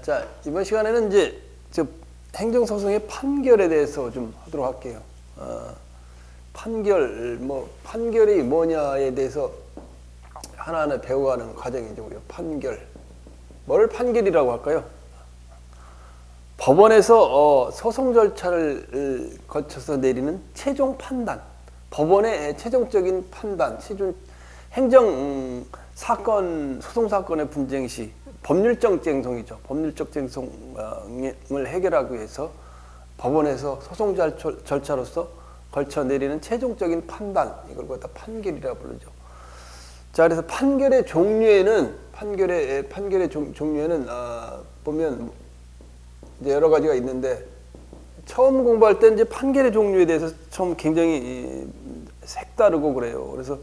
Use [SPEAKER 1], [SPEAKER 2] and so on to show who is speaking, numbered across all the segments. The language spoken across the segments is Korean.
[SPEAKER 1] 자, 이번 시간에는 이제 행정소송의 판결에 대해서 좀 하도록 할게요. 판결이 뭐냐에 대해서 하나하나 배워가는 과정이죠. 판결. 뭘 판결이라고 할까요? 법원에서 소송 절차를 거쳐서 내리는 최종 판단. 법원의 최종적인 판단, 행정 사건, 소송 사건의 분쟁 시 법률적 쟁송이죠. 법률적 쟁송을 해결하기 위해서 법원에서 소송 절차로서 걸쳐 내리는 최종적인 판단, 이걸 갖다 판결이라고 부르죠. 자, 그래서 판결의 종류에는 보면 이제 여러 가지가 있는데, 처음 공부할 때 이제 판결의 종류에 대해서 처음 굉장히 색다르고 그래요. 그래서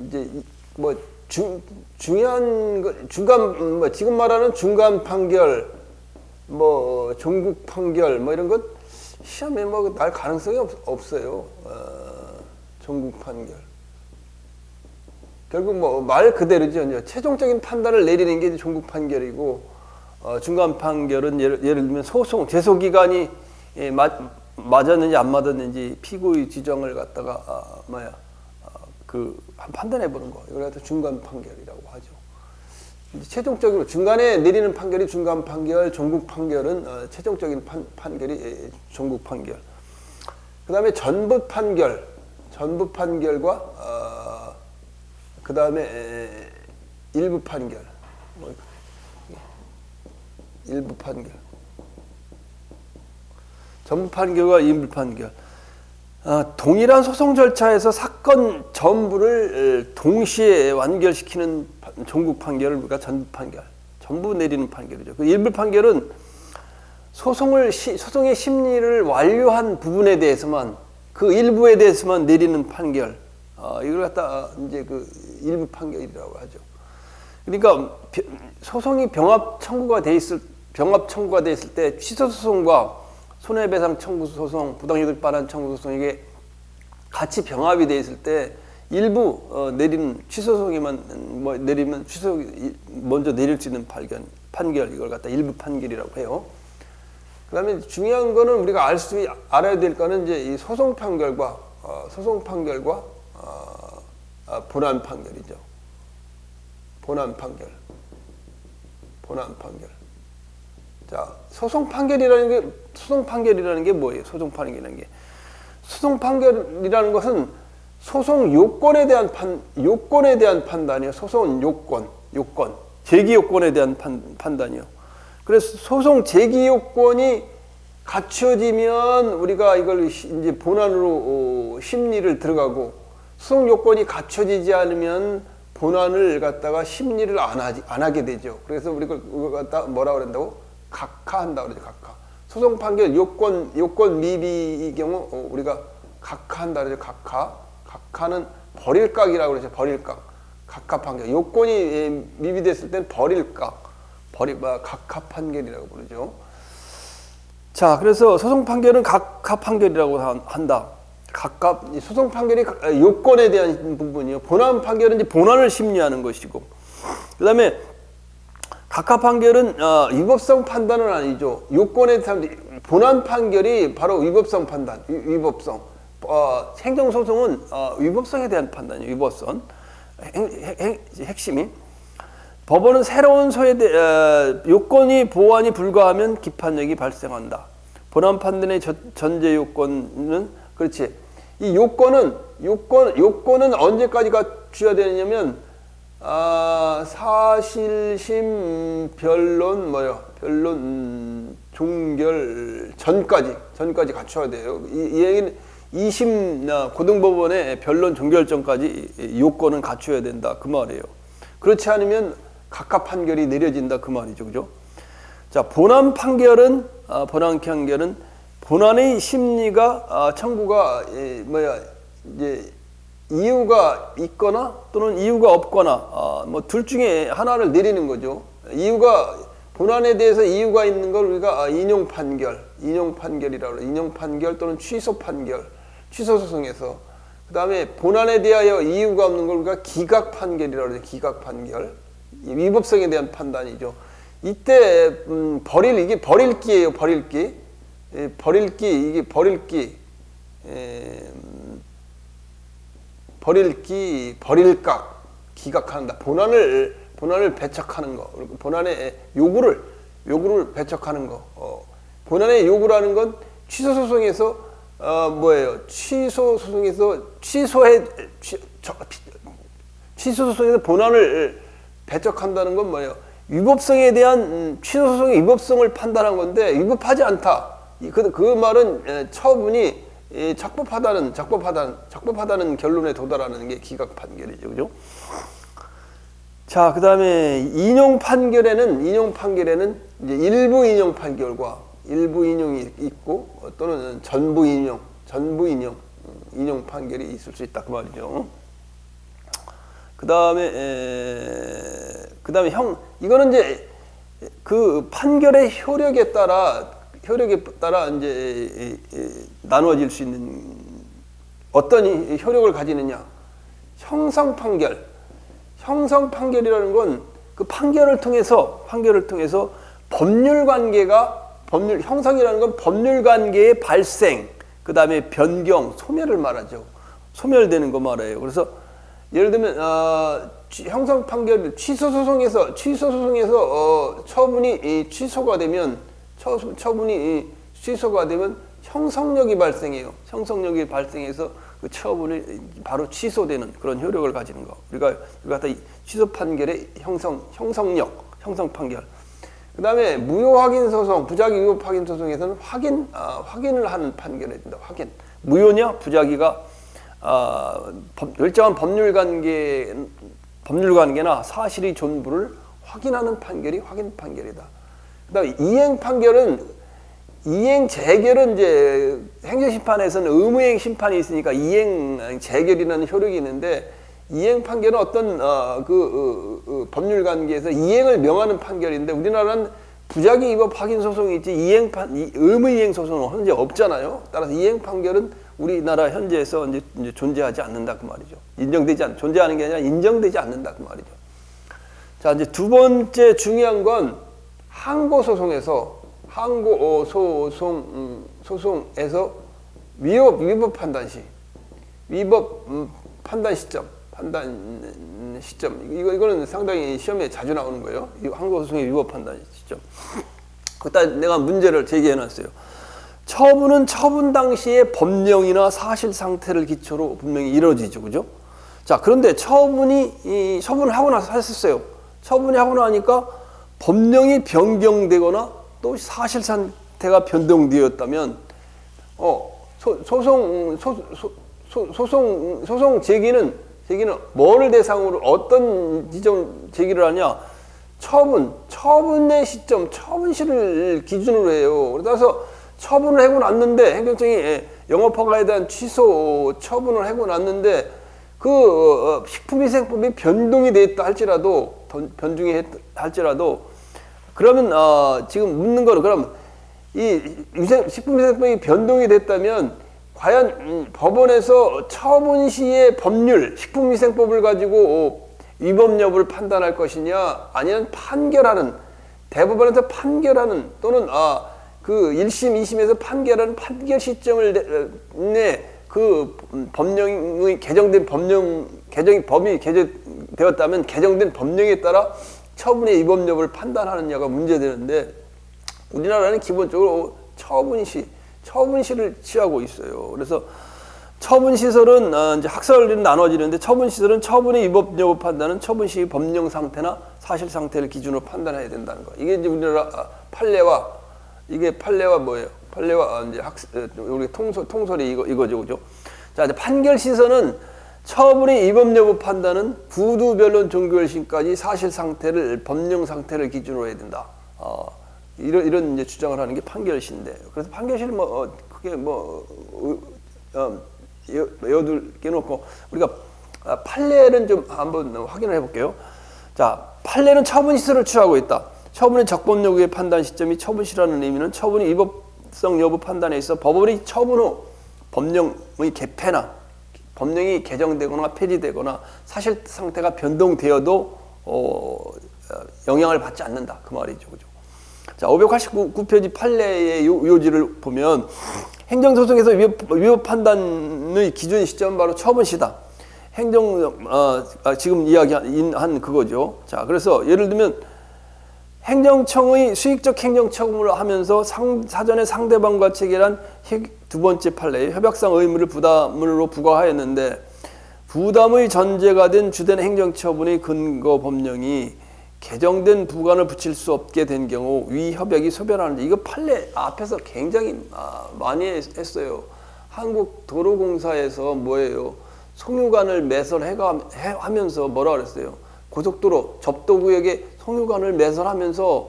[SPEAKER 1] 이제 중요한 거, 중간, 지금 말하는 중간 판결, 종국 판결, 이런 것 시험에 날 가능성이 없어요. 종국 판결. 결국 말 그대로죠. 최종적인 판단을 내리는 게 종국 판결이고, 중간 판결은 예를 들면 소송, 제소 기간이 맞았는지 안 맞았는지 피고의 지정을 갖다가 판단해 보는 거, 이걸 갖다 중간 판결이라고 하죠. 최종적으로 중간에 내리는 판결이 중간 판결, 종국 판결은 최종적인 판결이 종국 판결. 그다음에 전부 판결과 그다음에 일부 판결. 일부 판결. 전부 판결과 일부 판결. 동일한 소송 절차에서 사건 전부를 동시에 완결시키는 종국 판결을 우리가 전부 판결, 전부 내리는 판결이죠. 그 일부 판결은 소송의 심리를 완료한 부분에 대해서만, 그 일부에 대해서만 내리는 판결, 이걸 갖다 이제 그 일부 판결이라고 하죠. 그러니까 소송이 병합 청구가 돼 있을 때 취소 소송과 손해배상 청구 소송, 부당이득 반환 청구 소송, 이게 같이 병합이 돼 있을 때 일부 내리는 취소 소송에만 내리면 먼저 내릴 수 있는 판결, 이걸 갖다 일부 판결이라고 해요. 그다음에 중요한 거는 우리가 알아야 될 거는 이제 이 소송 판결과 본안 판결이죠. 본안 판결. 자, 소송 판결이라는 게 뭐예요? 소송 판결이라는 것은 소송 요건에 대한 판단이에요. 소송 요건, 제기 요건에 대한 판단이요. 그래서 소송 제기 요건이 갖춰지면 우리가 이걸 이제 본안으로 심리를 들어가고, 소송 요건이 갖춰지지 않으면 본안을 갖다가 심리를 안 하게 되죠. 그래서 우리가 그걸 갖다 뭐라 그런다고? 각하한다 그러죠. 각하. 소송 판결 요건 미비의 경우 우리가 각하한다 그러죠. 각하는 벌일각이라고 그러죠. 벌일각. 각하 판결. 요건이 미비됐을 땐 각하 판결이라고 부르죠. 자, 그래서 소송 판결은 각하 판결이라고 한다. 소송 판결이 요건에 대한 부분이요. 본안 판결은 이제 본안을 심리하는 것이고, 그다음에 각하 판결은 위법성 판단은 아니죠. 요건에 대한 본안 판결이 바로 위법성 판단, 위법성. 행정소송은 위법성에 대한 판단이에요. 위법성. 핵심이. 법원은 새로운 요건이 보완이 불가하면 기판력이 발생한다. 본안 판단의 전제 요건은, 그렇지. 이 요건은 언제까지 갖춰야 되느냐면, 사실심 변론 종결 전까지 갖춰야 돼요. 이 얘기는 2심 고등법원의 변론 종결 전까지 요건은 갖춰야 된다, 그 말이에요. 그렇지 않으면 각하 판결이 내려진다, 그 말이죠. 그죠? 자, 본안 판결은 본안의 심리가 청구가 이제 이유가 있거나 또는 이유가 없거나 둘 중에 하나를 내리는 거죠. 본안에 대해서 이유가 있는 걸 우리가 인용 판결이라고 해요. 인용 판결 또는 취소 소송에서. 그다음에 본안에 대하여 이유가 없는 걸 우리가 기각 판결이라고 해요. 기각 판결. 위법성에 대한 판단이죠. 이때 이게 버릴기예요. 버릴기. 버릴기 이게 버릴기. 버릴기 버릴각 기각한다. 본안을 배척하는 거. 본안의 요구를 배척하는 거. 본안의 요구라는 건 취소 소송에서 뭐예요? 취소 소송에서 취소 소송에서 본안을 배척한다는 건 뭐예요? 위법성에 대한 취소 소송의 위법성을 판단한 건데 위법하지 않다. 그 말은 처분이 적법하다는 결론에 도달하는 게 기각 판결이죠, 그죠? 자, 그 다음에 인용 판결에는 이제 일부 인용 판결과 일부 인용이 있고 또는 전부 인용 판결이 있을 수 있다 그 말이죠. 그 다음에 이거는 이제 그 판결의 효력에 따라 이제 나누어질 수 있는 어떤 효력을 가지느냐. 형성 판결이라는 건 그 판결을 통해서 형성이라는 건 법률 관계의 발생, 그 다음에 변경, 소멸을 말하죠. 소멸되는 거 말해요. 그래서 예를 들면 형성 판결 취소 소송에서 처분이 취소가 되면 형성력이 발생해요. 형성력이 발생해서 그 처분이 바로 취소되는 그런 효력을 가지는 거. 우리가 갖다 취소 판결의 형성 판결. 그 다음에 무효 확인 소송, 부작위 위법 확인 소송에서는 확인을 하는 판결이 된다. 확인. 무효냐, 부작위가 일정한 법률 관계나 사실의 존부를 확인하는 판결이 확인 판결이다. 그다음에 이행 재결은 이제 행정심판에서는 의무이행 심판이 있으니까 이행 재결이라는 효력이 있는데 이행 판결은 어떤 법률 관계에서 이행을 명하는 판결인데 우리나라는 부작위 위법 확인 소송이 있지 의무이행 소송은 현재 없잖아요. 따라서 이행 판결은 우리나라 현재에서 이제 존재하지 않는다 그 말이죠. 존재하는 게 아니라 인정되지 않는다 그 말이죠. 자, 이제 두 번째 중요한 건 항고소송에서 위법 판단 시점 이거는 상당히 시험에 자주 나오는 거예요. 항고소송의 위법 판단 시점. 그때 내가 문제를 제기해 놨어요. 처분은 처분 당시의 법령이나 사실 상태를 기초로 분명히 이루어지죠, 그죠? 자, 그런데 처분을 하고 나서 했었어요. 처분이 하고 나니까 법령이 변경되거나 또 사실 상태가 변동되었다면 소송 제기는 뭐를 대상으로 어떤 지점 제기를 하냐? 처분의 시점, 처분시를 기준으로 해요. 그래서 처분을 하고 났는데 행정청이 영업허가에 대한 취소 처분을 하고 났는데 그 식품위생법이 변동이 됐다 할지라도 그러면 지금 묻는 거는 그럼 이 식품위생법이 변동이 됐다면 과연 법원에서 처분 시의 법률 식품위생법을 가지고 위법 여부를 판단할 것이냐 아니면 대법원에서 판결하는 또는 그 1심, 2심에서 판결하는 판결 시점을 내 그 법령의 법이 개정되었다면 개정된 법령에 따라 처분의 위법 여부를 판단하느냐가 문제되는데 우리나라는 기본적으로 처분시를 취하고 있어요. 그래서 처분시설은 이제 학설은 나눠지는데 처분시설은 처분의 위법 여부 판단은 처분시 법령 상태나 사실 상태를 기준으로 판단해야 된다는 거. 이게 이제 우리나라 판례와 뭐예요? 판례와 이제 우리 통설이 이거죠, 그죠? 자, 이제 판결 시설은 처분의 위법 여부 판단은 구두 변론 종교 열심까지 사실 상태를 법령 상태를 기준으로 해야 된다. 이런 이제 주장을 하는 게 판결시인데 그래서 판결시는 크게 여둘게 놓고 우리가 판례는 좀 한번 확인을 해볼게요. 자, 판례는 처분 시설을 취하고 있다. 처분의 적법 여부의 판단 시점이 처분시라는 의미는 처분의 위법성 여부 판단에 있어 법원이 처분 후 법령의 개폐나 법령이 개정되거나 폐지되거나 사실 상태가 변동되어도 영향을 받지 않는다 그 말이죠, 그죠? 자, 589페이지 판례의 요지를 보면 행정소송에서 위법 판단의 기준 시점은 바로 처분시다. 지금 이야기한 그거죠. 자, 그래서 예를 들면 행정청의 수익적 행정처분을 하면서 사전에 상대방과 체결한 두 번째 판례에 협약상 의무를 부담으로 부과하였는데 부담의 전제가 된 주된 행정처분의 근거 법령이 개정된 부관을 붙일 수 없게 된 경우 위 협약이 소멸하는데 이거 판례 앞에서 굉장히 많이 했어요. 한국도로공사에서 뭐예요? 송유관을 매설하면서 뭐라 그랬어요? 고속도로 접도구역에 송유관을 매설하면서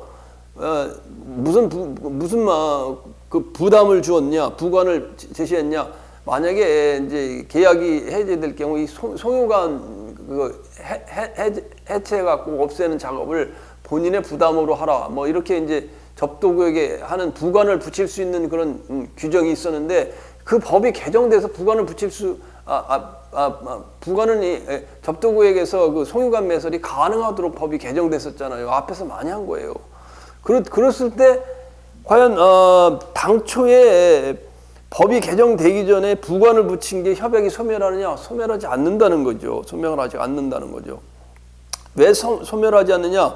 [SPEAKER 1] 그 부담을 주었냐, 부관을 제시했냐? 만약에 이제 계약이 해제될 경우 이 송유관 해체해갖고 없애는 작업을 본인의 부담으로 하라. 뭐 이렇게 이제 접도구역에 하는 부관을 붙일 수 있는 그런 규정이 있었는데 그 법이 개정돼서 부관을 붙일 수 부관은 접도구역에서 그 송유관 매설이 가능하도록 법이 개정됐었잖아요. 앞에서 많이 한 거예요. 그랬을 때 과연 당초에 법이 개정되기 전에 부관을 붙인 게 협약이 소멸하느냐? 소멸하지 않는다는 거죠. 소멸하지 않는다는 거죠. 왜 소멸하지 않느냐?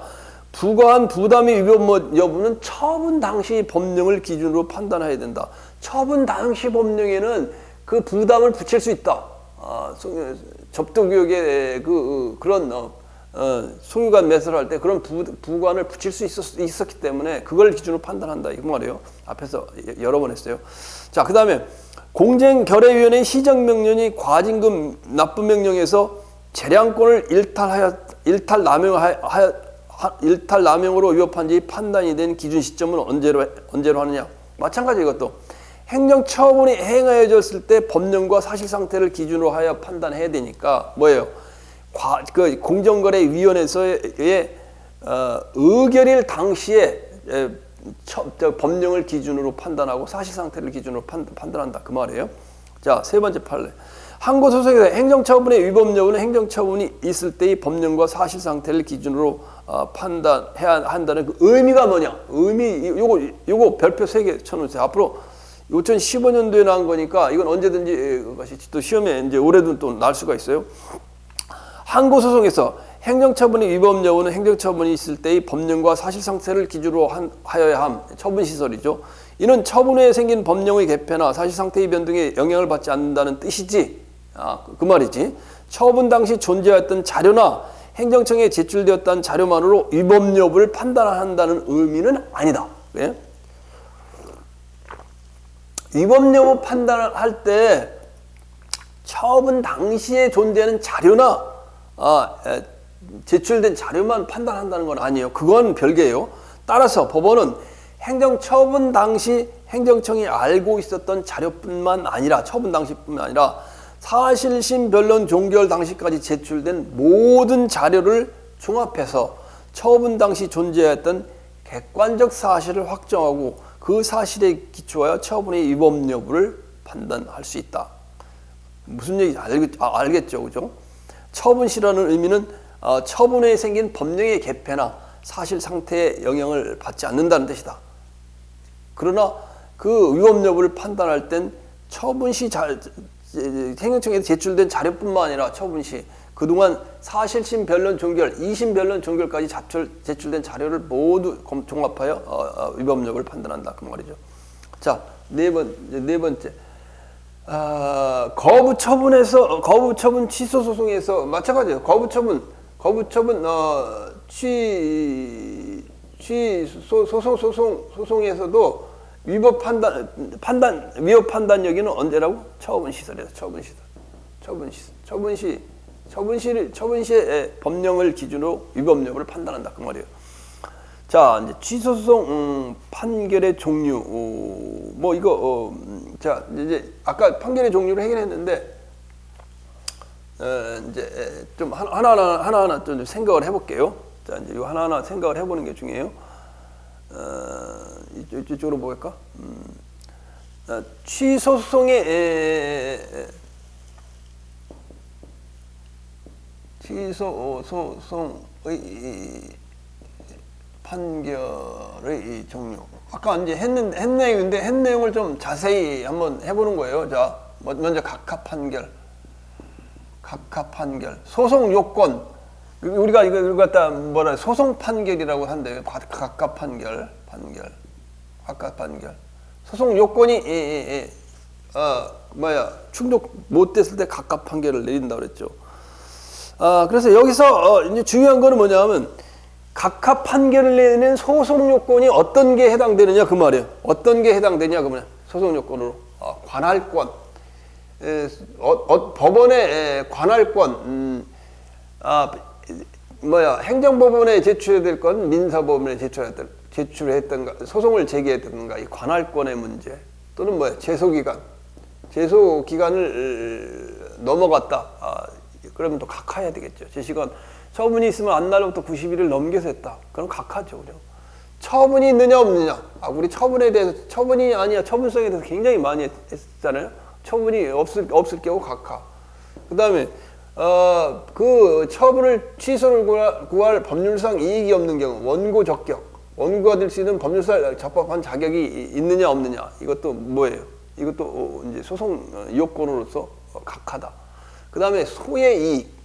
[SPEAKER 1] 부과한 부담의 위법 여부는 처분 당시 법령을 기준으로 판단해야 된다. 처분 당시 법령에는 그 부담을 붙일 수 있다. 접도구역에 그런 송유관 매설할 때 그런 부관을 붙일 수 있었기 때문에 그걸 기준으로 판단한다. 이거 말이에요. 앞에서 여러 번 했어요. 자, 그 다음에 공정거래위원회 시정명령이 과징금 납부명령에서 재량권을 일탈남용으로 위법한 지 판단이 된 기준 시점은 언제로 하느냐. 마찬가지 이것도 행정처분이 행하여졌을 때 법령과 사실상태를 기준으로 하여 판단해야 되니까 뭐예요? 그 공정거래위원회에서의 의결일 당시에 법령을 기준으로 판단하고 사실상태를 기준으로 판단한다 그 말이에요. 자, 세 번째 판례. 항고소송에서 행정처분의 위법 여부는 행정처분이 있을 때의 법령과 사실상태를 기준으로 판단해야 한다는 그 의미가 뭐냐? 요거 별표 3개 쳐놓으세요. 앞으로 2015년도에 나온 거니까 이건 언제든지 또 시험에 이제 올해도 또 날 수가 있어요. 항고소송에서 행정처분의 위법 여부는 행정처분이 있을 때의 법령과 사실상태를 기준으로 하여야 함. 처분시설이죠. 이는 처분 후에 생긴 법령의 개폐나 사실상태의 변동에 영향을 받지 않는다는 뜻이지. 그 말이지. 처분 당시 존재했던 자료나 행정청에 제출되었다는 자료만으로 위법 여부를 판단한다는 의미는 아니다. 예? 위법 여부 판단을 할 때 처분 당시에 존재하는 자료나 제출된 자료만 판단한다는 건 아니에요. 그건 별개예요. 따라서 법원은 행정처분 당시 행정청이 알고 있었던 자료뿐만 아니라 처분 당시뿐만 아니라 사실심 변론 종결 당시까지 제출된 모든 자료를 종합해서 처분 당시 존재했던 객관적 사실을 확정하고 그 사실에 기초하여 처분의 위법 여부를 판단할 수 있다. 무슨 얘기인지 알겠죠, 그죠? 처분시라는 의미는 처분 후에 생긴 법령의 개폐나 사실 상태에 영향을 받지 않는다는 뜻이다. 그러나 그 위법 여부를 판단할 땐 처분시 행정청에 제출된 자료뿐만 아니라 처분시 그동안 사실심 변론 종결, 2심 변론 종결까지 제출된 자료를 모두 종합하여 위법 여부를 판단한다 그 말이죠. 자, 네 번째. 거부처분 취소 소송에서 마찬가지예요. 소송에서도 위법 판단 여기는 언제라고? 처분시설에서 처분시의 법령을 기준으로 위법 여부를 판단한다 그 말이에요. 자, 이제 취소소송 판결의 종류. 뭐 이거 자, 이제 아까 판결의 종류를 해결했는데 이제 좀 하나하나 좀 생각을 해볼게요. 자, 이제 이거 하나하나 생각을 해보는 게 중요해요. 이쪽으로 볼까? 취소소송의 판결의 이 종류. 아까 이제 했 내용인데 했 내용을 좀 자세히 한번 해보는 거예요. 자, 먼저 각하 판결. 소송 요건. 우리가 이걸 갖다 뭐라 소송 판결이라고 한대요. 각하 판결. 소송 요건이 충족 못 됐을 때 각하 판결을 내린다 그랬죠. 그래서 여기서 이제 중요한 거는 뭐냐면 각하 판결을 내는 소송 요건이 어떤 게 해당되느냐 그 말이에요. 어떤 게 해당되냐 그 말이에요. 소송 요건으로 관할권, 법원의 관할권, 행정법원에 제출해야 될 건 민사법원에 제출했던가 소송을 제기했던가 이 관할권의 문제 또는 제소 기간을 넘어갔다. 그러면 또 각하해야 되겠죠. 제시간 처분이 있으면 안날로부터 90일을 넘겨서 했다. 그럼 각하죠, 그죠? 처분이 있느냐 없느냐. 우리 처분에 대해서 처분이 아니야 처분성에 대해서 굉장히 많이 했잖아요. 처분이 없을 경우 각하. 그다음에 그 처분을 취소를 구할 법률상 이익이 없는 경우 원고 적격. 원고가 될 수 있는 법률상 적법한 자격이 있느냐 없느냐. 이것도 뭐예요? 이것도 이제 소송 요건으로서 각하다. 그다음에 소의 이익.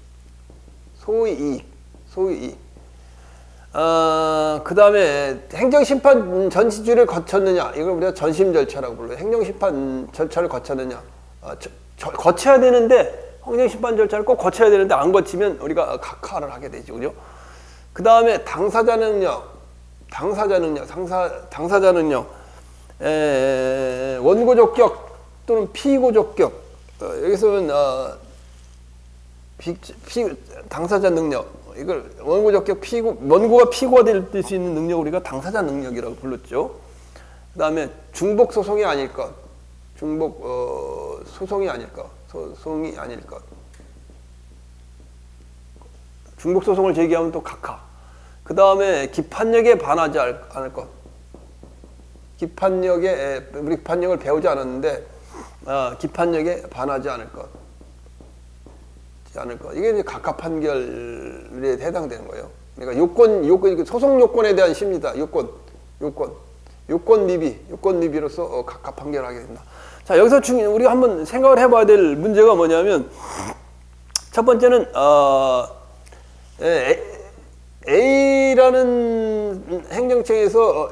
[SPEAKER 1] 그다음에 행정심판 전시주를 거쳤느냐. 이걸 우리가 전심 절차라고 불러요. 행정심판 절차를 거쳤느냐. 거쳐야 되는데 행정심판 절차를 꼭 거쳐야 되는데 안 거치면 우리가 각하를 하게 되죠. 그죠? 그다음에 당사자 능력. 원고 적격 또는 피고 적격. 여기서는 당사자 능력, 이걸 원고 적격 원고가 피고가 될 수 있는 능력을 우리가 당사자 능력이라고 불렀죠. 그다음에 중복 소송이 아닐 것, 소송이 아닐 것. 중복 소송을 제기하면 또 각하. 그다음에 기판력에 반하지 않을 것. 우리 기판력을 배우지 않았는데 기판력에 반하지 않을 것. 이게 이제 각하 판결에 해당되는 거예요. 그러니까 요건 소송 요건에 대한 심리다. 요건 미비로서 각하 판결하게 된다. 자, 여기서 우리가 한번 생각을 해봐야 될 문제가 뭐냐면 첫 번째는 A라는 행정청에서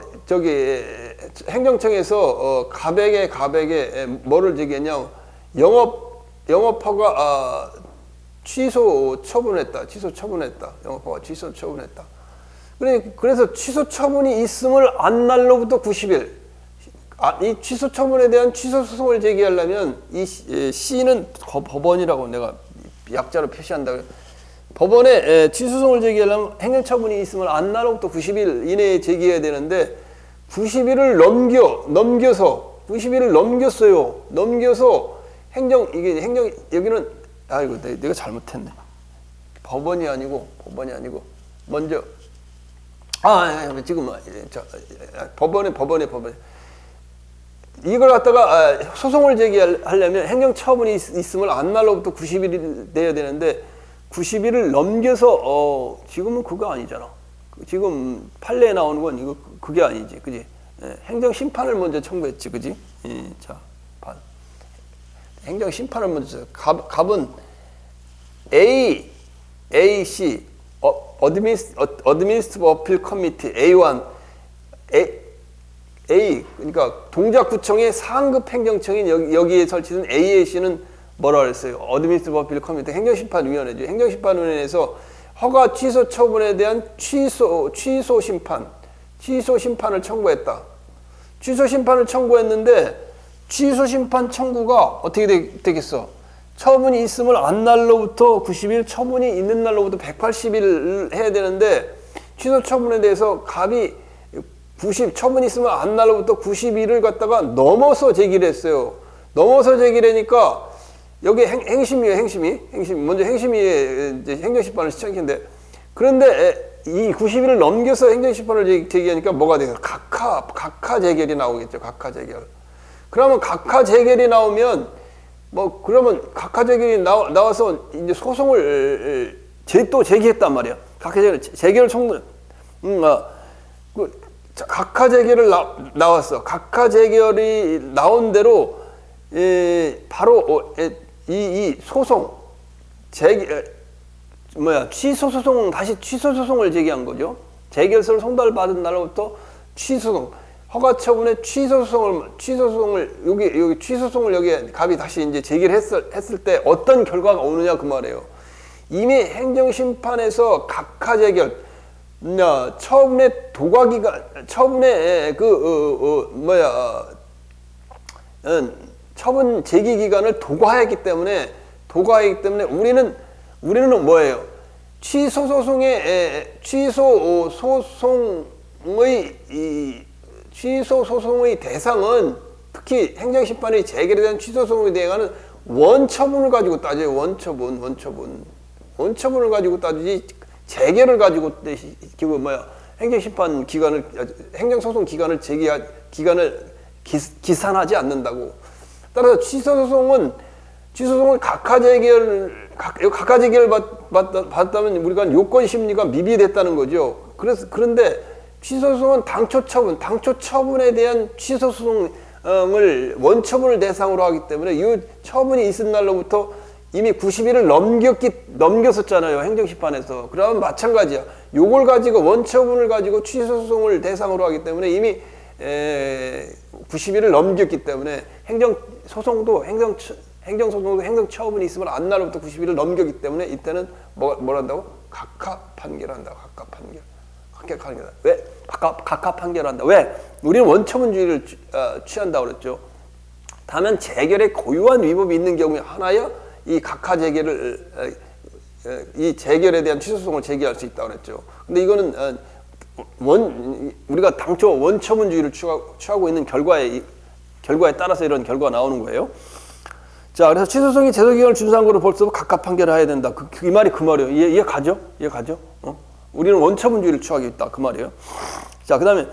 [SPEAKER 1] 가백에 뭐를 제기했냐? 영업허가 취소 처분했다. 영업허가 취소 처분했다. 그래서 취소 처분이 있음을 안날로부터 90일. 이 취소 처분에 대한 취소 소송을 제기하려면 이 C는 법원이라고 내가 약자로 표시한다. 법원에 취소 소송을 제기하려면 행정처분이 있음을 안날로부터 90일 이내에 제기해야 되는데 90일을 넘겨서 90일을 넘겨서 여기는 이거 내가 잘못했네. 법원이 아니고 먼저 지금 법원에 이걸 갖다가 소송을 제기하려면 행정처분이 있음을 안날로부터 90일이 돼야 되는데 90일을 넘겨서 지금은 그거 아니잖아. 지금 판례에 나오는 건 그게 아니지, 그지? 행정 심판을 먼저 청구했지, 그지? 자, 행정 심판을 먼저 갑은 AAC Administrative Appeal Committee A1 그러니까 동작구청의 상급 행정청인 여기에 설치된 AAC는 뭐라 그랬어요? Administrative Appeal Committee 행정심판위원회죠. 행정심판위원회에서 허가 취소 처분에 대한 취소 심판을 청구했다. 취소 심판을 청구했는데 취소 심판 청구가 어떻게 되겠어? 처분이 있음을 안날로부터 90일, 처분이 있는 날로부터 180일 해야 되는데 취소 처분에 대해서 갑이 처분이 있으면 안날로부터 90일을 갖다가 넘어서 제기를 했어요. 넘어서 제기를 하니까 여기 먼저 행심위에 이제 행정심판을 시청했는데 그런데 이 90일을 넘겨서 행정심판을 제기하니까 뭐가 돼요? 각하 재결이 나오겠죠. 각하 재결. 그러면 각하 재결이 나오면 그러면 각하 재결이 나와서 이제 소송을 또 제기했단 말이야. 각하 재결을 청구. 각하 재결을 나왔어. 각하 재결이 나온 대로 바로 이 소송 취소 소송 다시 취소 소송을 제기한 거죠. 재결서를 송달받은 날로부터 취소송 허가 처분의 취소 소송을 여기 취소 소송을 여기 갑이 다시 이제 제기를 했을 때 어떤 결과가 오느냐 그 말이에요. 이미 행정심판에서 각하 재결 처분의 도과 기간 처분의 처분 제기 기간을 도과했기 때문에 우리는 뭐예요? 취소 소송의 대상은 특히 행정심판의 재결에 대한 취소 소송에 대한 원처분을 가지고 따져요. 원처분을 가지고 따지지 재결을 가지고 행정심판 기간을 행정소송 기간을 기산하지 않는다고. 따라서 취소 소송을 각하 재결을 받았다면 우리가 요건 심리가 미비됐다는 거죠. 그런데 취소 소송은 당초 처분에 대한 취소 소송을 원처분을 대상으로 하기 때문에 이 처분이 있은 날로부터 이미 90일을 넘겼었잖아요. 행정심판에서. 그러면 마찬가지야. 요걸 가지고 원처분을 가지고 취소 소송을 대상으로 하기 때문에 이미 90일을 넘겼기 때문에 행정소송도 행정처분이 있으면 안 날로부터 90일을 넘겼기 때문에 이때는 뭘 한다고? 각하 판결한다. 왜? 각하 판결한다. 왜? 우리는 원처분주의를 취한다고 그랬죠. 다만 재결에 고유한 위법이 있는 경우에 하나야 이 각하 재결을 이 재결에 대한 취소소송을 제기할 수 있다고 그랬죠. 근데 이거는 우리가 당초 원처분주의를 취하고 있는 결과에 따라서 이런 결과가 나오는 거예요. 자, 그래서 취소소송이 제소기간을 준수한 거로 벌써 각하 판결을 해야 된다. 이 말이 그 말이에요. 이해 가죠? 우리는 원처분주의를 취하고 있다. 그 말이에요. 자, 그 다음에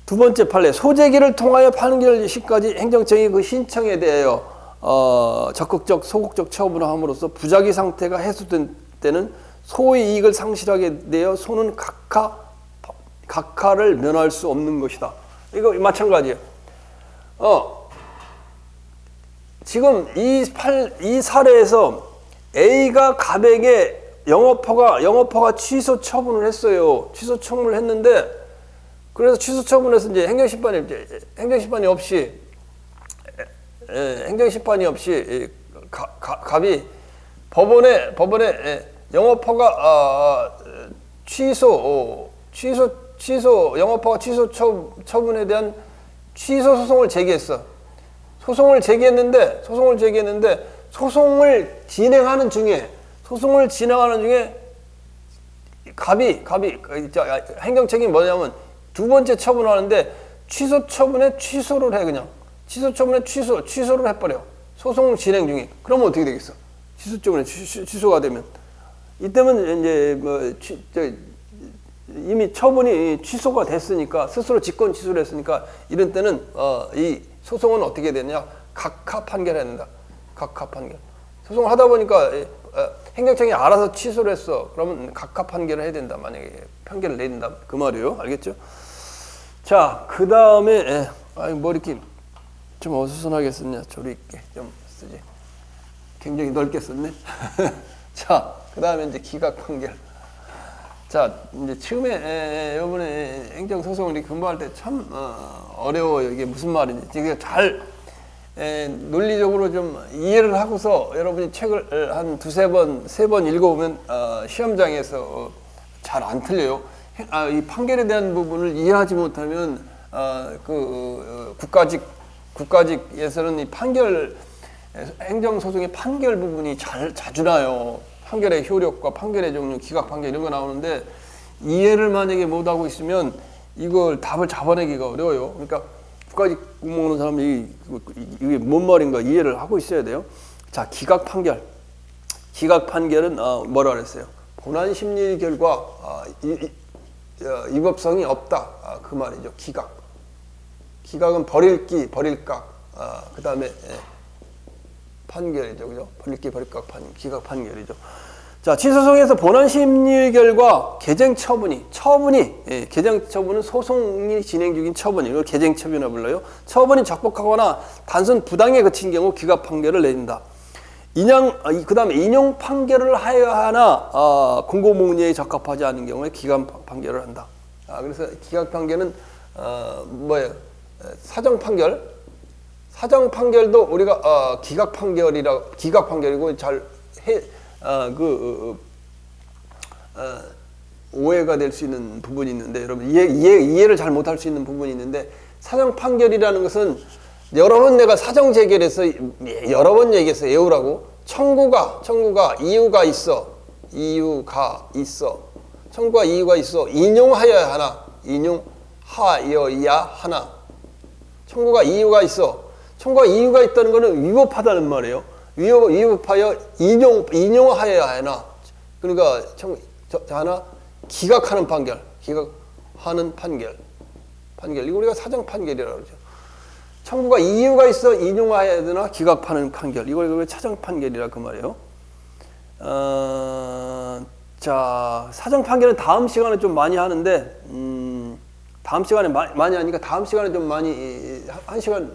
[SPEAKER 1] 두 번째 판례. 소재기를 통하여 판결 시까지 행정청이 그 신청에 대하여 적극적, 소극적 처분을 함으로써 부작위 상태가 해소된 때는 소의 이익을 상실하게 되어 소는 각하를 면할 수 없는 것이다. 이거 마찬가지예요. 지금 이 사례에서 A가 갑에게 영업허가 취소 처분을 했어요. 취소 처분을 했는데, 그래서 취소 처분해서 이제 행정심판이 없이 갑이 법원에 영업허가 영업허가 취소 처분에 대한 취소 소송을 제기했어. 소송을 제기했는데 소송을 진행하는 중에 갑이 행정책임이 뭐냐면 두 번째 처분하는데 취소 처분에 취소를 해. 그냥 취소 처분에 취소를 해버려. 소송 진행 중에. 그러면 어떻게 되겠어? 취소 처분에 취소가 되면 이때면 이제 이미 처분이 취소가 됐으니까 스스로 직권 취소를 했으니까 이런 때는 이 소송은 어떻게 되느냐? 각하 판결해야 된다. 각하 판결. 소송을 하다 보니까 행정청이 알아서 취소를 했어. 그러면 각하 판결을 해야 된다. 만약에 판결을 내린다. 그 말이에요. 알겠죠? 자, 그 다음에 뭐 이렇게 좀 어수선하게 썼냐? 조리 있게 좀 쓰지. 굉장히 넓게 썼네. 자, 그 다음에 이제 기각 판결. 자, 이제 처음에 이번에 행정소송을 공부할 때 참 어려워요. 이게 무슨 말인지. 이게 잘 논리적으로 좀 이해를 하고서 여러분이 책을 한 세 번 읽어보면 시험장에서 잘 안 틀려요. 이 판결에 대한 부분을 이해하지 못하면 국가직에서는 이 행정소송의 판결 부분이 자주 나요. 판결의 효력과 판결의 종류, 기각 판결 이런 거 나오는데 이해를 만약에 못하고 있으면 이걸 답을 잡아내기가 어려워요. 그러니까 국가직 공무원 사람이 이게 뭔 말인가 이해를 하고 있어야 돼요. 자, 기각 판결. 기각 판결은 뭐라 그랬어요? 본안 심리 결과 위법성이 없다. 그 말이죠. 기각. 기각은 버릴기, 버릴각. 그 다음에 판결이죠, 그죠? 버릴기, 버릴각 기각 판결이죠. 자, 취소송에서 본안 심리 결과 개정 처분이 개정 처분은 소송이 진행 중인 처분이 이걸 개정 처분이라고 불러요. 처분이 적법하거나 단순 부당에 그친 경우 기각 판결을 내린다. 그다음에 인용 판결을 하여야 하나 공고목리에 적합하지 않은 경우에 기각 판결을 한다. 그래서 기각 판결은 뭐예요? 사정 판결도 우리가 기각 판결이고 오해가 될 수 있는 부분이 있는데, 여러분 이해를 잘 못할 수 있는 부분이 있는데, 사정 판결이라는 것은 여러 번 내가 사정 제기해서 여러 번 얘기했어요. 외우라고. 청구가 이유가 있어. 청구가 이유가 있어. 인용하여야 하나. 인용하여야 하나. 청구가 이유가 있어. 청구가 이유가 있다는 것은 위법하다는 말이에요. 위법하여 인용하여야 하나. 그러니까 하나 기각하는 판결. 이거 우리가 사정 판결이라고 그러죠. 청구가 이유가 있어 인용해야 되나 기각하는 판결. 이걸 사정 판결이라 그 말이에요. 자, 사정 판결은 다음 시간에 좀 많이 하는데, 다음 시간에 많이 하니까 다음 시간에 좀 많이 한 시간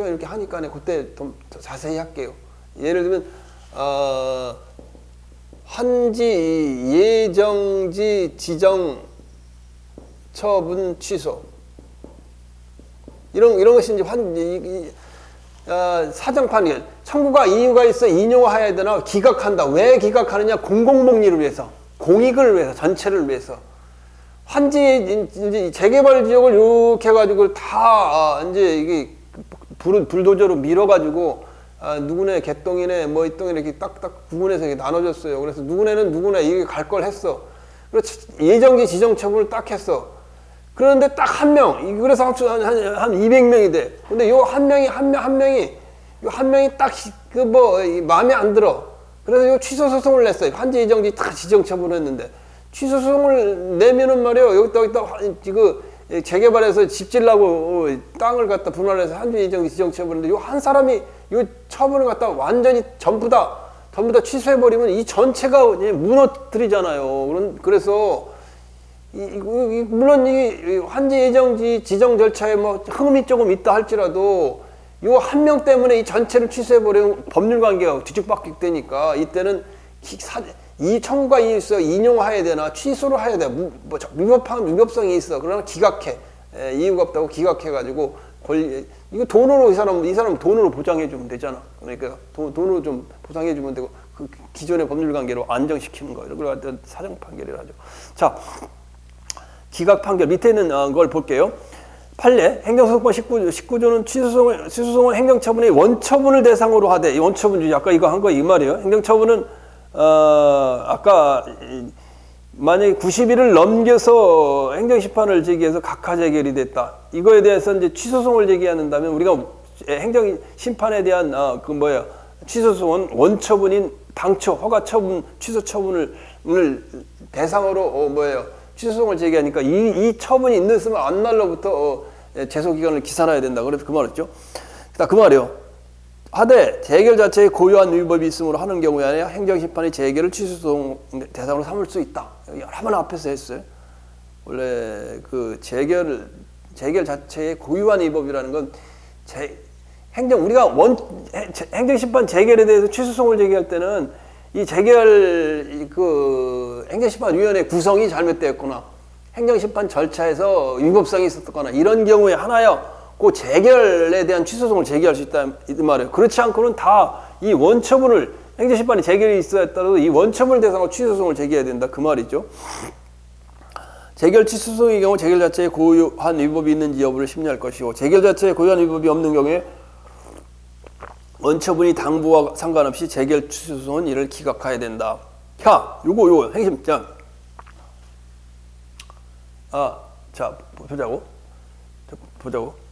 [SPEAKER 1] 이렇게 하니까 그때 좀 자세히 할게요. 예를 들면 한지, 예정지, 지정, 처분, 취소. 이런 것이 이제 사정 판결. 청구가 이유가 있어 인용해야 되나 기각한다. 왜 기각하느냐? 공공복리를 위해서, 공익을 위해서, 전체를 위해서. 환지 이제 재개발 지역을 이렇게 해가지고 다 이제 이게 불도저로 밀어가지고 누구네 개똥이네 뭐 이 똥이네 이렇게 딱딱 구분해서 이렇게 나눠줬어요. 그래서 누구네는 누구네 이게 갈 걸 했어. 그래서 예정지 지정 처분을 딱 했어. 그런데 딱 한 명, 그래서 한 200명이 돼. 근데 요 한 명이 딱 마음에 안 들어. 그래서 요 취소 소송을 냈어요. 환지 예정지 다 지정 처분을 했는데. 취소 소송을 내면은 말이에요. 여기다 재개발해서 집 지려고 땅을 갖다 분할해서 한지 예정지 지정 처분했는데 요 한 사람이 요 처분을 갖다 완전히 전부 다 취소해버리면 이 전체가 무너뜨리잖아요. 그래서 물론 이 환지 예정지 지정 절차에 뭐 흠이 조금 있다 할지라도 요 한 명 때문에 이 전체를 취소해버리면 법률 관계가 뒤죽박죽 되니까 이때는 이 청구가 있어 인용해야 되나 취소를 해야 돼. 위법성이 있어. 그러나 기각해. 이유가 없다고 기각해가지고 이거 돈으로 이 사람 돈으로 보장해주면 되잖아. 그러니까 돈으로 좀 보상해주면 되고 그 기존의 법률 관계로 안정시키는 거예요. 그걸 사정 판결이라 하죠. 자, 기각 판결 밑에 있는 걸 볼게요. 판례 행정소송법 19조는 취소송은 행정처분의 원처분을 대상으로 하되, 이 원처분주의 아까 이거 한 거 이 말이에요. 행정처분은 아까 만약에 90일을 넘겨서 행정심판을 제기해서 각하 재결이 됐다. 이거에 대해서 이제 취소송을 제기한다면 우리가 행정심판에 대한 취소송은 원처분인 당초 허가처분, 취소처분을 대상으로 취소송을 제기하니까 이 처분이 있는 쓰면 안 날로부터 제소기간을 기산해야 된다. 그래서 그 말이죠. 그 말이에요. 하되 재결 자체에 고유한 위법이 있음으로 하는 경우에 아니라 행정심판이 재결을 취소송 대상으로 삼을 수 있다. 여러 번 앞에서 했어요. 원래 그 재결 자체에 고유한 위법이라는 건 우리가 행정심판 재결에 대해서 취소송을 제기할 때는 이 재결 행정심판위원회 구성이 잘못되었거나 행정심판 절차에서 위법성이 있었거나 이런 경우에 하나요. 그 재결에 대한 취소송을 제기할 수 있다 이 말이에요. 그렇지 않고는 다 이 원처분을 행정심판이 재결이 있어야 했다도 이 원처분을 대상으로 취소송을 제기해야 된다 그 말이죠. 재결 취소송의 경우 재결 자체에 고유한 위법이 있는지 여부를 심리할 것이고, 재결 자체에 고유한 위법이 없는 경우에 원처분이 당부와 상관없이 재결 취소송은 이를 기각해야 된다. 요거 행심 자 보자고.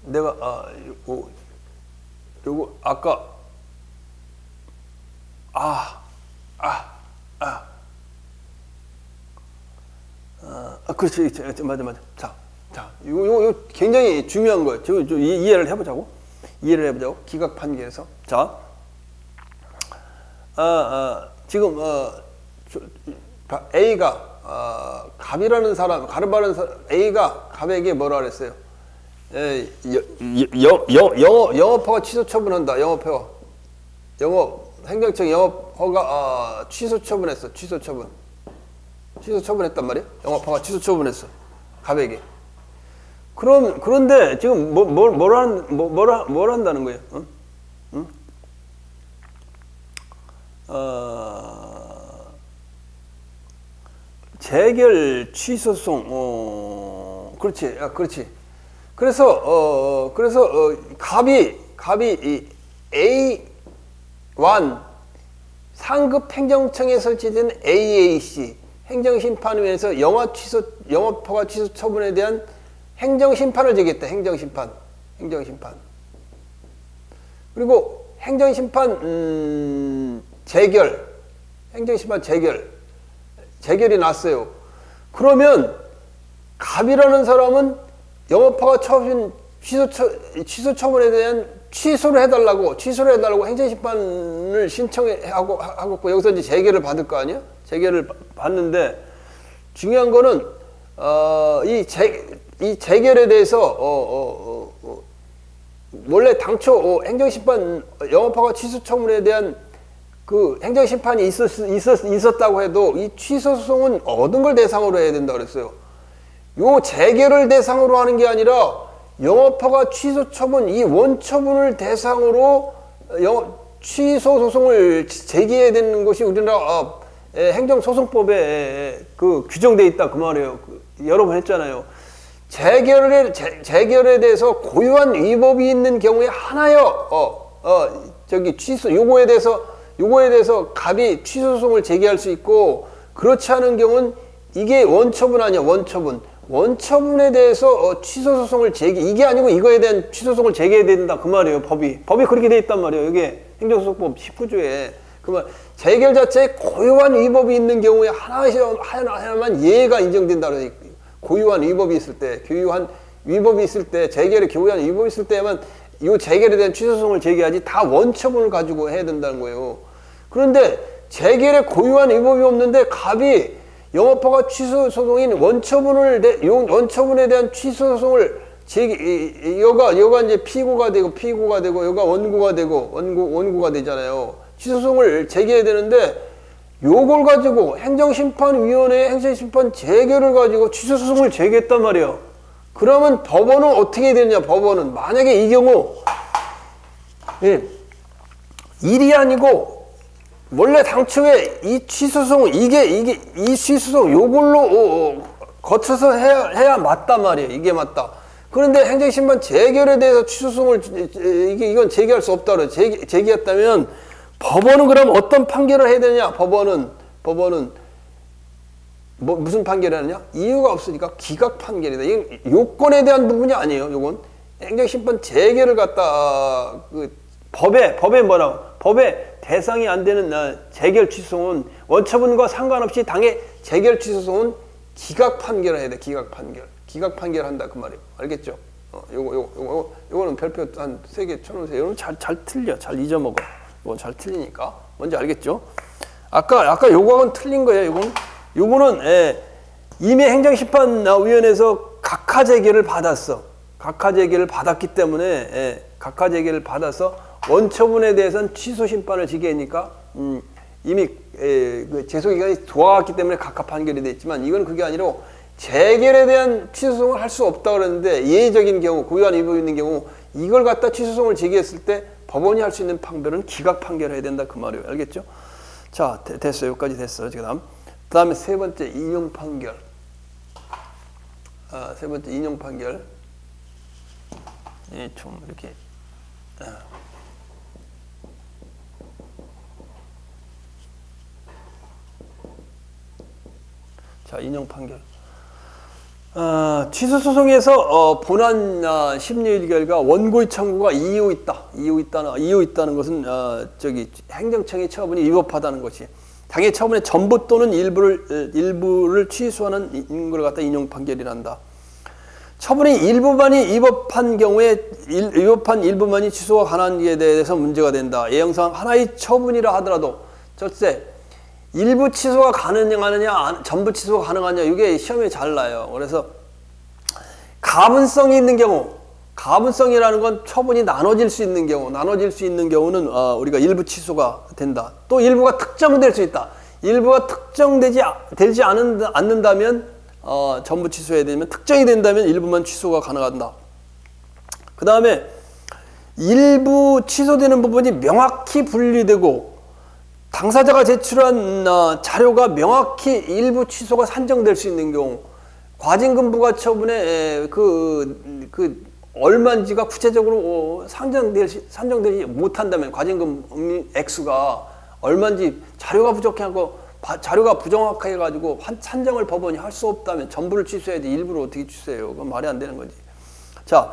[SPEAKER 1] 내가 요거 아까 그렇지. 맞아. 자, 요거 굉장히 중요한 거예요. 이해를 해보자고. 기각 판결에서. 자, 지금 A가 갑이라는 사람, 가르바라는 사람, A가 갑에게 뭐라 그랬어요? 영업허가 취소 처분한다. 행정청 영업허가 취소 처분했어. 취소 처분했단 말이야. 영업허가 취소 처분했어. 갑에게. 그런데 지금 뭘 한다는 거예요? 응? 재결 취소송. 그렇지. 그래서 갑이 이 A1 상급 행정청에 설치된 AAC 행정심판위원회에서 영업허가 취소 처분에 대한 행정심판을 제기했다. 행정심판. 그리고 행정심판 재결이 났어요. 그러면 갑이라는 사람은 영업허가 취소 처분에 대한 취소를 해달라고 행정심판을 신청하고 여기서 이제 재결을 받을 거 아니야? 재결을 받는데 중요한 거는 이 재결에 대해서 원래 당초 행정심판 영업허가 취소 처분에 대한 그 행정심판이 있었다고 해도 이 취소 소송은 얻은 걸 대상으로 해야 된다 그랬어요. 요 재결을 대상으로 하는 게 아니라 영업허가 취소 처분 이 원처분을 대상으로 취소 소송을 제기해야 되는 것이 우리나라 행정소송법에 그 규정돼 있다 그 말이에요. 여러 번 했잖아요. 재결에 대해서 고유한 위법이 있는 경우에 하나여 취소 요거에 대해서 갑이 취소 소송을 제기할 수 있고 그렇지 않은 경우는 이게 원처분 아니야. 원처분에 대해서 취소 소송을 이게 아니고 이거에 대한 취소 소송을 제기해야 된다 그 말이에요. 법이 그렇게 돼 있단 말이에요. 이게 행정소송법 19조에 그러면 재결 자체에 고유한 위법이 있는 경우에 하나만 예외가 인정된다 그래요. 고유한 위법이 있을 때, 재결에 고유한 위법이 있을 때만 이 재결에 대한 취소 소송을 제기하지 다 원처분을 가지고 해야 된다는 거예요. 그런데 재결에 고유한 위법이 없는데 갑이 영업허가 취소 소송인 원처분에 대한 취소 소송을 여가 이제 피고가 되고 여가 원고가 되잖아요. 취소 소송을 제기해야 되는데 요걸 가지고 행정심판위원회의 행정심판 재결을 가지고 취소 소송을 제기했단 말이에요. 그러면 법원은 어떻게 해야 되느냐? 법원은 만약에 이 경우 일이 아니고 원래 당초에 이 취소송 이 취소송 요걸로 거쳐서 해야 맞단 말이에요. 이게 맞다. 그런데 행정심판 재결에 대해서 취소송을 이건 제기할 수 없다 그래. 제기했다면 법원은 그럼 어떤 판결을 해야 되냐? 법원은 무슨 판결을 하느냐? 이유가 없으니까 기각 판결이다. 이건 요건에 대한 부분이 아니에요. 요건 행정심판 재결을 갖다 법에 대상이 안 되는 재결 취소송은 원처분과 상관없이 당해 재결 취소송은 기각 판결을 해야 돼. 기각 판결한다 그 말이에요. 알겠죠? 요거는 별표 한 3개 쳐놓으세요. 요거는 잘 틀려. 잘 잊어먹어. 이건 잘 틀리니까 뭔지 알겠죠? 아까 요거는 틀린 거예요. 요거는 이미 행정심판위원회에서 각하 재결을 받았어. 각하 재결을 받았기 때문에 각하 재결을 받아서 원처분에 대해서는 취소 심판을 지게 하니까 이미 그 제소 기간이 돌아갔기 때문에 각하 판결이 됐지만 이건 그게 아니라 재결에 대한 취소송을 할 수 없다 그랬는데 예외적인 경우 고유한 위법이 있는 경우 이걸 갖다 취소송을 제기했을 때 법원이 할 수 있는 판결은 기각 판결을 해야 된다 그 말이에요. 알겠죠? 자, 됐어요. 여기까지 됐어요. 그다음에 세 번째 인용 판결. 세 번째 인용 판결. 좀 이렇게 자, 인용 판결. 취소 소송에서 본안 심리의 결과 원고의 청구가 이유 있다는 것은 행정청의 처분이 위법하다는 것이 당의 처분의 전부 또는 일부를 취소하는 걸 갖다 인용 판결이란다. 처분이 일부만이 위법한 경우에 위법한 일부만이 취소가 가능한 게 대해서 문제가 된다. 예형상 하나의 처분이라 하더라도 절세 일부 취소가 가능하느냐, 전부 취소가 가능하냐, 이게 시험에 잘 나요. 그래서 가분성이 있는 경우, 가분성이라는 건 처분이 나눠질 수 있는 경우는 우리가 일부 취소가 된다. 또 일부가 특정될 수 있다. 일부가 되지 않는다면 전부 취소해야 되면, 특정이 된다면 일부만 취소가 가능하다. 그 다음에 일부 취소되는 부분이 명확히 분리되고 당사자가 제출한 자료가 명확히 일부 취소가 산정될 수 있는 경우, 과징금 부과처분에 얼마인지가 구체적으로 산정되지 못한다면, 과징금 액수가 얼마인지 자료가 부족하고 자료가 부정확해 가지고 산정을 법원이 할 수 없다면 전부를 취소해야지 일부를 어떻게 취소해요? 그건 말이 안 되는 거지. 자,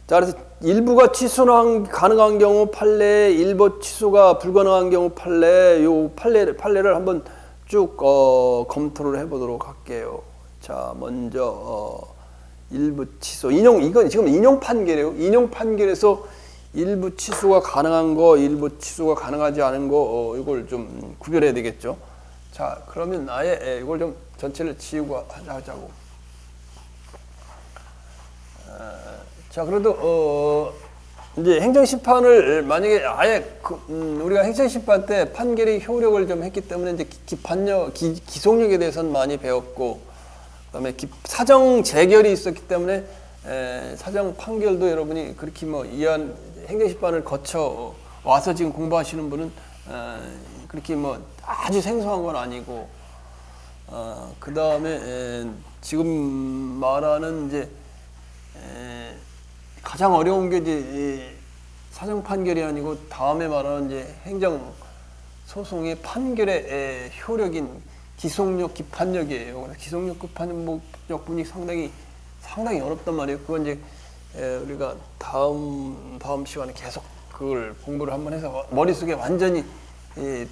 [SPEAKER 1] 그래서 일부가 취소가 가능한 경우 판례, 일부 취소가 불가능한 경우 판례, 요 판례를 한번 쭉 검토를 해보도록 할게요. 자, 먼저 일부 취소, 이건 지금 인용 판결이에요. 인용 판결에서 일부 취소가 가능한 거, 일부 취소가 가능하지 않은 거, 이걸 좀 구별해야 되겠죠. 자, 그러면 아예 이걸 좀 전체를 지우고 하자고. 자, 그래도 이제 행정심판을 만약에 아예 우리가 행정심판 때 판결이 효력을 좀 했기 때문에 이제 기속력에 대해서는 많이 배웠고, 그다음에 사정 재결이 있었기 때문에 사정 판결도 여러분이 그렇게 행정심판을 거쳐 와서 지금 공부하시는 분은 그렇게 아주 생소한 건 아니고, 그 다음에 지금 말하는 이제 가장 어려운 게 이제 사정 판결이 아니고 다음에 말하는 이제 행정 소송의 판결의 효력인 기속력, 기판력이에요. 그래서 기속력, 기판력 분이 상당히 어렵단 말이에요. 그건 이제 우리가 다음 시간에 계속 그걸 공부를 한번 해서 머릿속에 완전히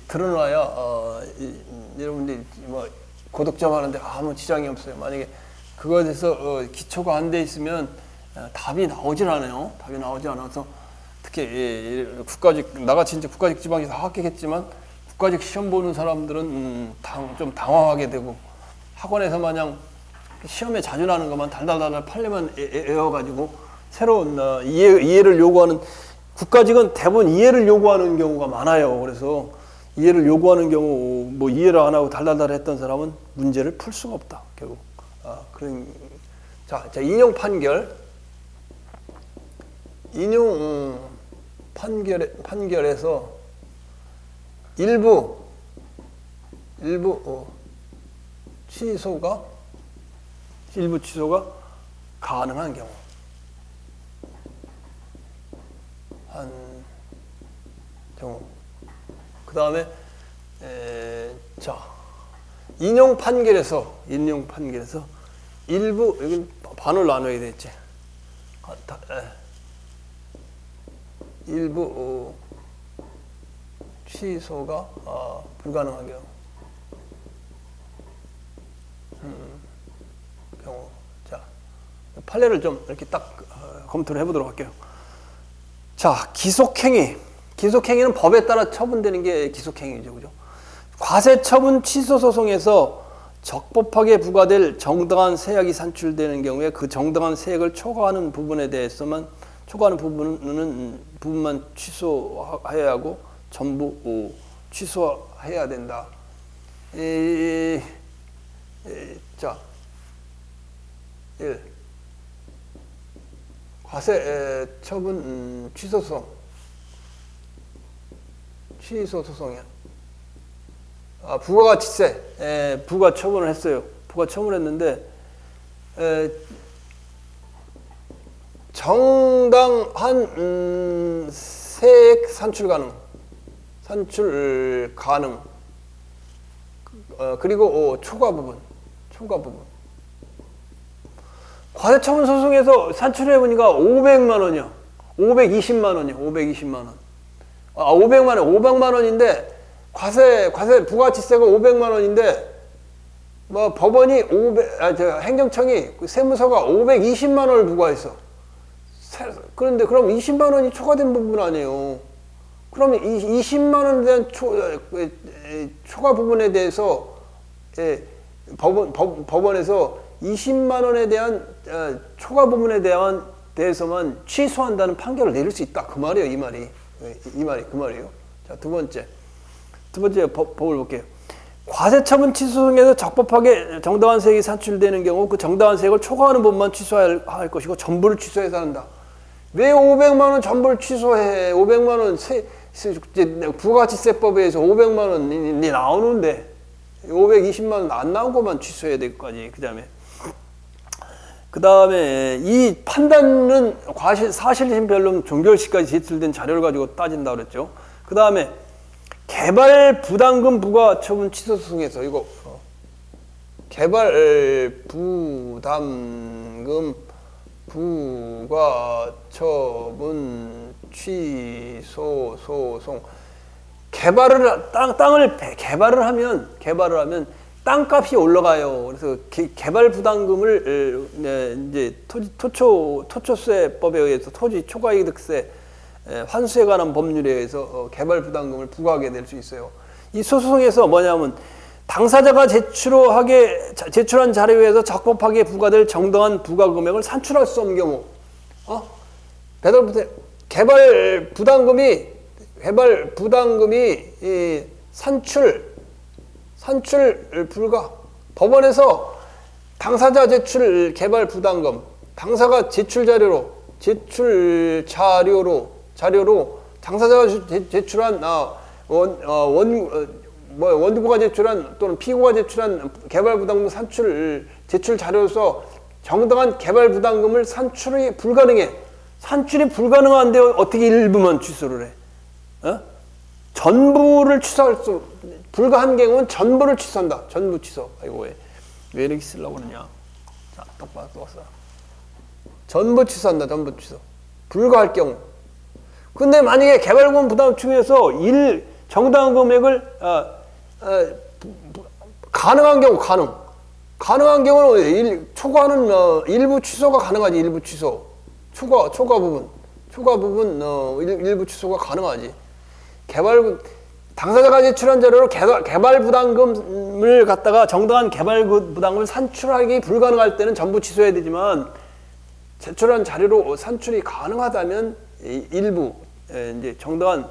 [SPEAKER 1] 드러나야 여러분들이 고득점 하는데 아무 지장이 없어요. 만약에 그거에 대해서 기초가 안 돼 있으면 답이 나오질 않아요. 답이 나오지 않아서 특히 나같이 이제 국가직 지방에서 합격했지만 국가직 시험 보는 사람들은 좀 당황하게 되고, 학원에서 마냥 시험에 자주 나는 것만 달달달 판례만 외워가지고 새로운 이해를 요구하는, 국가직은 대부분 이해를 요구하는 경우가 많아요. 그래서 이해를 요구하는 경우 이해를 안 하고 달달달 했던 사람은 문제를 풀 수가 없다. 결국 자, 인용 판결에서 일부 취소가 가능한 경우, 그 다음에 자, 인용 판결에서 일부, 여기 반을 나눠야 되겠지. 일부 취소가 불가능한 경우. 자, 판례를 좀 이렇게 딱 검토를 해보도록 할게요. 자, 기속행위는 법에 따라 처분되는 게 기속행위죠, 그죠? 과세처분 취소 소송에서 적법하게 부과될 정당한 세액이 산출되는 경우에 그 정당한 세액을 초과하는 부분에 대해서만 부분만 취소해야 하고 전부 취소해야 된다. 자, 1. 과세처분 취소 소송이야. 부가가치세, 부가 처분을 했어요. 부가 처분했는데 정당한 세액 산출 가능. 그리고 초과 부분. 과세처분 소송에서 산출해 보니까 500만 원이요. 520만 원이요. 520만 원. 500만 원인데 과세 부가가치세가 500만 원인데 법원이 행정청이 세무서가 520만 원을 부과했어. 그런데 그럼 20만 원이 초과된 부분 아니에요. 그러면 이 20만 원에 대한 초과 부분에 대해서 법원에서 20만 원에 대한 초과 부분에 대해서만 취소한다는 판결을 내릴 수 있다. 그 말이에요. 이 말이 그 말이에요. 자, 두 번째 법을 볼게요. 과세처분 취소에서 적법하게 정당한 세액이 산출되는 경우 그 정당한 세액을 초과하는 부분만 취소할 것이고 전부를 취소해서 한다. 왜 500만 원 전부를 취소해? 500만 원 부가가치세법에 의해서 500만 원이 나오는데 520만 원 안 나온 것만 취소해야 될 거지. 그 다음에 이 판단은 사실심 변론 종결시까지 제출된 자료를 가지고 따진다 그랬죠. 그 다음에 개발 부담금 부과 처분 취소 소송에서 이거 개발 부담금 부과 처분 취소 소송. 땅을 개발을 하면 땅값이 올라가요. 그래서 개발 부담금을 이제 토초세법에 의해서 토지 초과이득세 환수에 관한 법률에 의해서 개발 부담금을 부과하게 될 수 있어요. 이 소송에서 뭐냐면 당사자가 제출한 자료에서 적법하게 부과될 정당한 부과 금액을 산출할 수 없는 경우, 개발 부담금이 산출 불가. 법원에서 당사자 제출 개발 부담금, 당사가 제출 자료로 당사자가 제출한 원고가 제출한 또는 피고가 제출한 개발 부담금 제출 자료로서 정당한 개발 부담금을 산출이 불가능해. 산출이 불가능한데 어떻게 일부만 취소를 해? 전부를 불가한 경우는 전부를 취소한다. 전부 취소. 아이고 왜 이렇게 쓰려고 그러냐? 자, 똑바로 써. 전부 취소한다. 전부 취소. 불가할 경우. 근데 만약에 개발금 부담 중에서 정당한 금액을 가능한 경우 가능한 경우는 초과는 일부 취소가 가능하지. 일부 취소. 초과 부분 일부 취소가 가능하지. 당사자가 제출한 자료로 개발 부담금을 갖다가 정당한 개발 부담금을 산출하기 불가능할 때는 전부 취소해야 되지만 제출한 자료로 산출이 가능하다면 일부 이제 정당한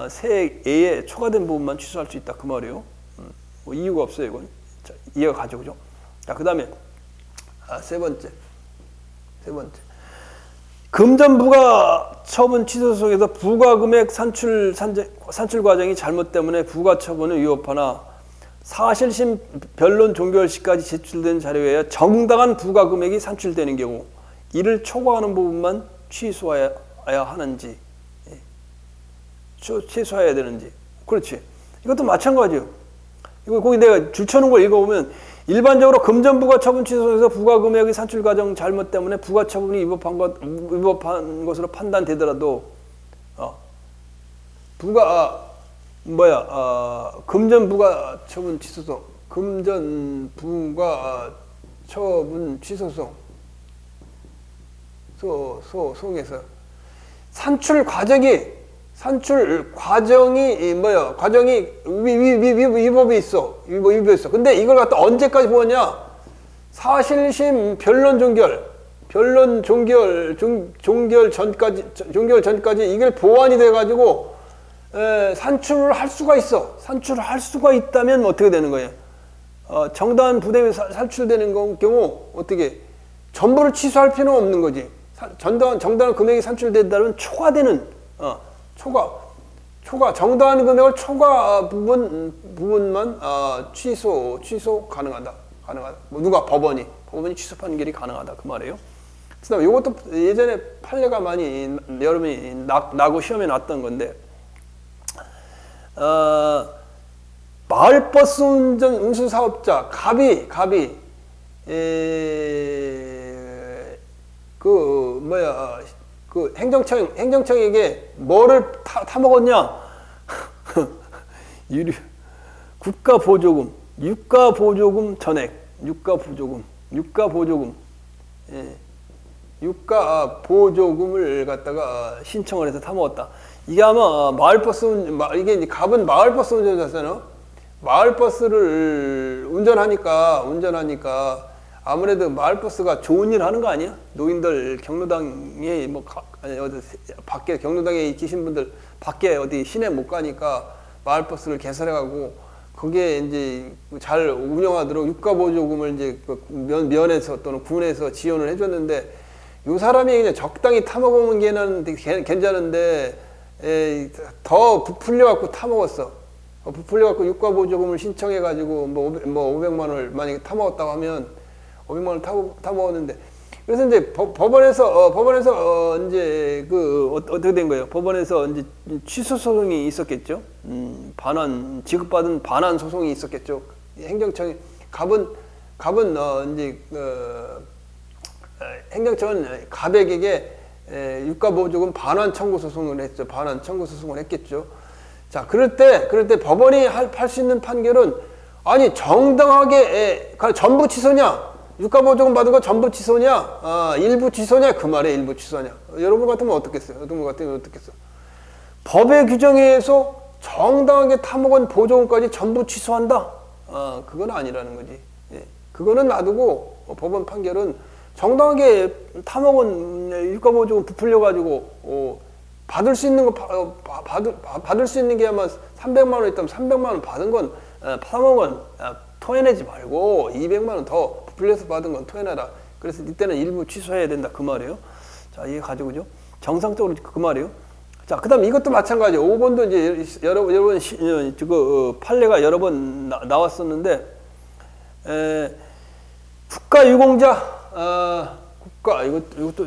[SPEAKER 1] 세액에 초과된 부분만 취소할 수 있다 그 말이에요. 뭐 이유가 없어요 이건. 자, 이해가 가죠, 그죠? 자, 그다음에 세 번째. 금전부가 처분 취소 소송에서 부가금액 산출 과정이 잘못 때문에 부가 처분을 위법하나 사실심 변론 종결 시까지 제출된 자료에 의해 정당한 부가금액이 산출되는 경우 이를 초과하는 부분만 취소해야 하는지 취소해야 되는지. 그렇지. 이것도 마찬가지예요. 이거 거기 내가 줄쳐놓은 걸 읽어보면 일반적으로 금전부가 처분 취소에서 부가금액의 산출 과정 잘못 때문에 부가 처분이 위법한 것으로 판단되더라도 금전부가 처분 취소송, 금전부가 처분 취소송 소송에서 산출 과정이 위법이 있어. 근데 이걸 갖다 언제까지 보았냐? 사실심 변론 종결 전까지 이걸 보완이 돼가지고 산출을 할 수가 있어. 산출을 할 수가 있다면 어떻게 되는 거예요? 정당한 부담이 산출되는 경우 어떻게 전부를 취소할 필요는 없는 거지. 정당한 금액이 산출된다면 초과되는 정당한 금액을 초과 부분만 취소 가능하다. 누가 법원이 취소 판결이 가능하다 그 말이에요. 그다음에 이것도 예전에 판례가 많이 여러분이 나고 시험에 났던 건데 마을버스 운수 사업자 갑이 행정청에게 뭐를 타먹었냐? 국가보조금, 유가보조금 전액, 유가보조금을 갖다가 신청을 해서 타먹었다. 이게 아마 이게 이제 갑은 마을버스 운전자잖아요. 마을버스를 운전하니까 아무래도 마을버스가 좋은 일 하는 거 아니야? 노인들 경로당에 어디 밖에 경로당에 계신 분들 밖에 어디 시내 못 가니까 마을버스를 개설해가고 그게 이제 잘 운영하도록 유가보조금을 이제 면에서 또는 군에서 지원을 해줬는데 요 사람이 그냥 적당히 타먹으면 걔는 괜찮은데 더 부풀려갖고 타먹었어. 부풀려갖고 유가보조금을 신청해가지고 뭐 500만 원을 만약에 타먹었다고 하면 500만 원을 타먹었는데 그래서 이제 법원에서 이제 어떻게 된 거예요? 법원에서 이제 취소 소송이 있었겠죠. 지급받은 반환 소송이 있었겠죠. 행정청이 갑은 이제 행정청은 갑에게 유가보조금 반환 청구 소송을 했죠. 반환 청구 소송을 했겠죠. 자, 그럴 때 법원이 할 수 있는 판결은 아니 정당하게 전부 취소냐? 유가보조금 받은 거 전부 취소냐? 일부 취소냐? 그 말에 일부 취소냐? 여러분 같으면 어떻겠어요? 법의 규정에 의해서 정당하게 타먹은 보조금까지 전부 취소한다? 그건 아니라는 거지. 예. 그거는 놔두고 법원 판결은 정당하게 타먹은 유가보조금 부풀려가지고 받을 수 있는 거 받을 수 있는 게 아마 300만 원 있다면 300만 원 받은 건 타먹은 토해내지 말고 200만 원 더 부풀려서 받은 건 토해내라. 그래서 이때는 일부 취소해야 된다 그 말이에요. 자, 이게 가지고죠. 정상적으로 그 말이에요. 자, 그다음 이것도 마찬가지예요. 5번도 이제 여러 번 판례가 여러 번 나왔었는데 국가유공자 이것도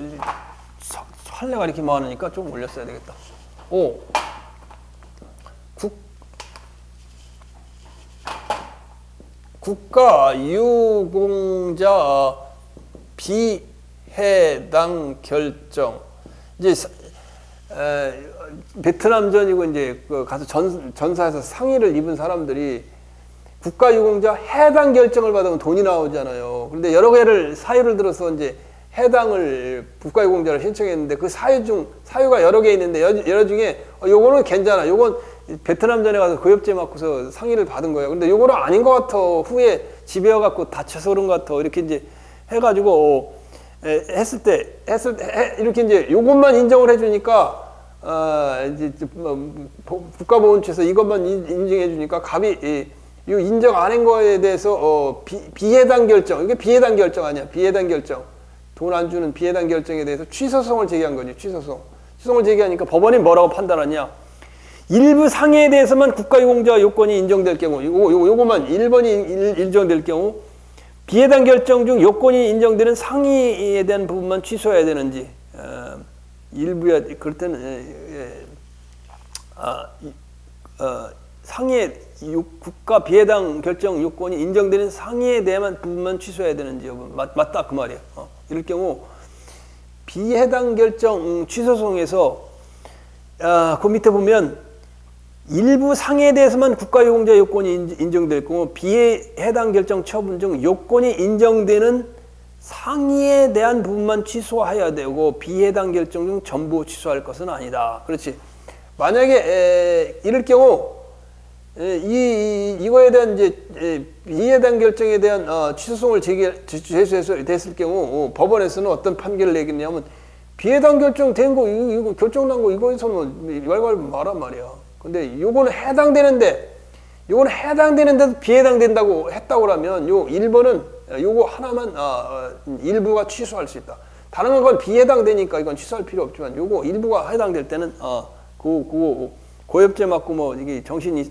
[SPEAKER 1] 판례가 이렇게 많으니까 좀 올렸어야 되겠다. 국가유공자 비해당 결정. 이제 베트남전이고 이제 가서 전사에서 상해를 입은 사람들이 국가유공자 해당 결정을 받으면 돈이 나오잖아요. 그런데 여러 개를 사유를 들어서 이제 해당을 국가유공자를 신청했는데 그 사유가 여러 개 있는데 여러 중에 요거는 괜찮아. 요건 베트남전에 가서 고엽제 맞고서 상의를 받은 거예요. 근데 요거는 아닌 것 같아. 후에 집에 와갖고 다쳐서 그런 것 같아. 이렇게 이제 해가지고 했을 때 이렇게 이제 요것만 인정을 해주니까 이제 국가보훈처에서 이것만 인정해주니까 갑이 이 인정 안 한 거에 대해서 비해당 결정, 이게 비해당 결정 아니야? 비해당 결정, 돈 안 주는 비해당 결정에 대해서 취소송을 제기한 거죠. 취소송을 제기하니까 법원이 뭐라고 판단하냐? 일부 상해에 대해서만 국가유공자 요건이 인정될 경우, 요거만 1번이 인정될 경우 비해당 결정 중 요건이 인정되는 상해에 대한 부분만 취소해야 되는지, 일부야 그럴 때는 상해 국가 비해당 결정 요건이 인정되는 상해에 대한 부분만 취소해야 되는지 맞다 그 말이에요. 이럴 경우 비해당 결정 취소송에서 그 밑에 보면 일부 상해에 대해서만 국가유공자 요건이 인정될 경우 비해당 결정 처분 중 요건이 인정되는 상해에 대한 부분만 취소해야 되고 비해당 결정 중 전부 취소할 것은 아니다. 그렇지. 만약에 이럴 경우 이거에 대한 이제 비해당 결정에 대한 취소송을 제시해서 됐을 경우 법원에서는 어떤 판결을 내겠냐면 비해당 결정 된 거 이거 결정난 거 이거에서는 왈왈 말란 말이야. 근데 요거는 해당되는데도 비해당된다고 했다고 하면 요 1번은 요거 하나만 일부가 취소할 수 있다. 다른 건 비해당되니까 이건 취소할 필요 없지만 요거 일부가 해당될 때는 고엽제 맞고 뭐 이게 정신에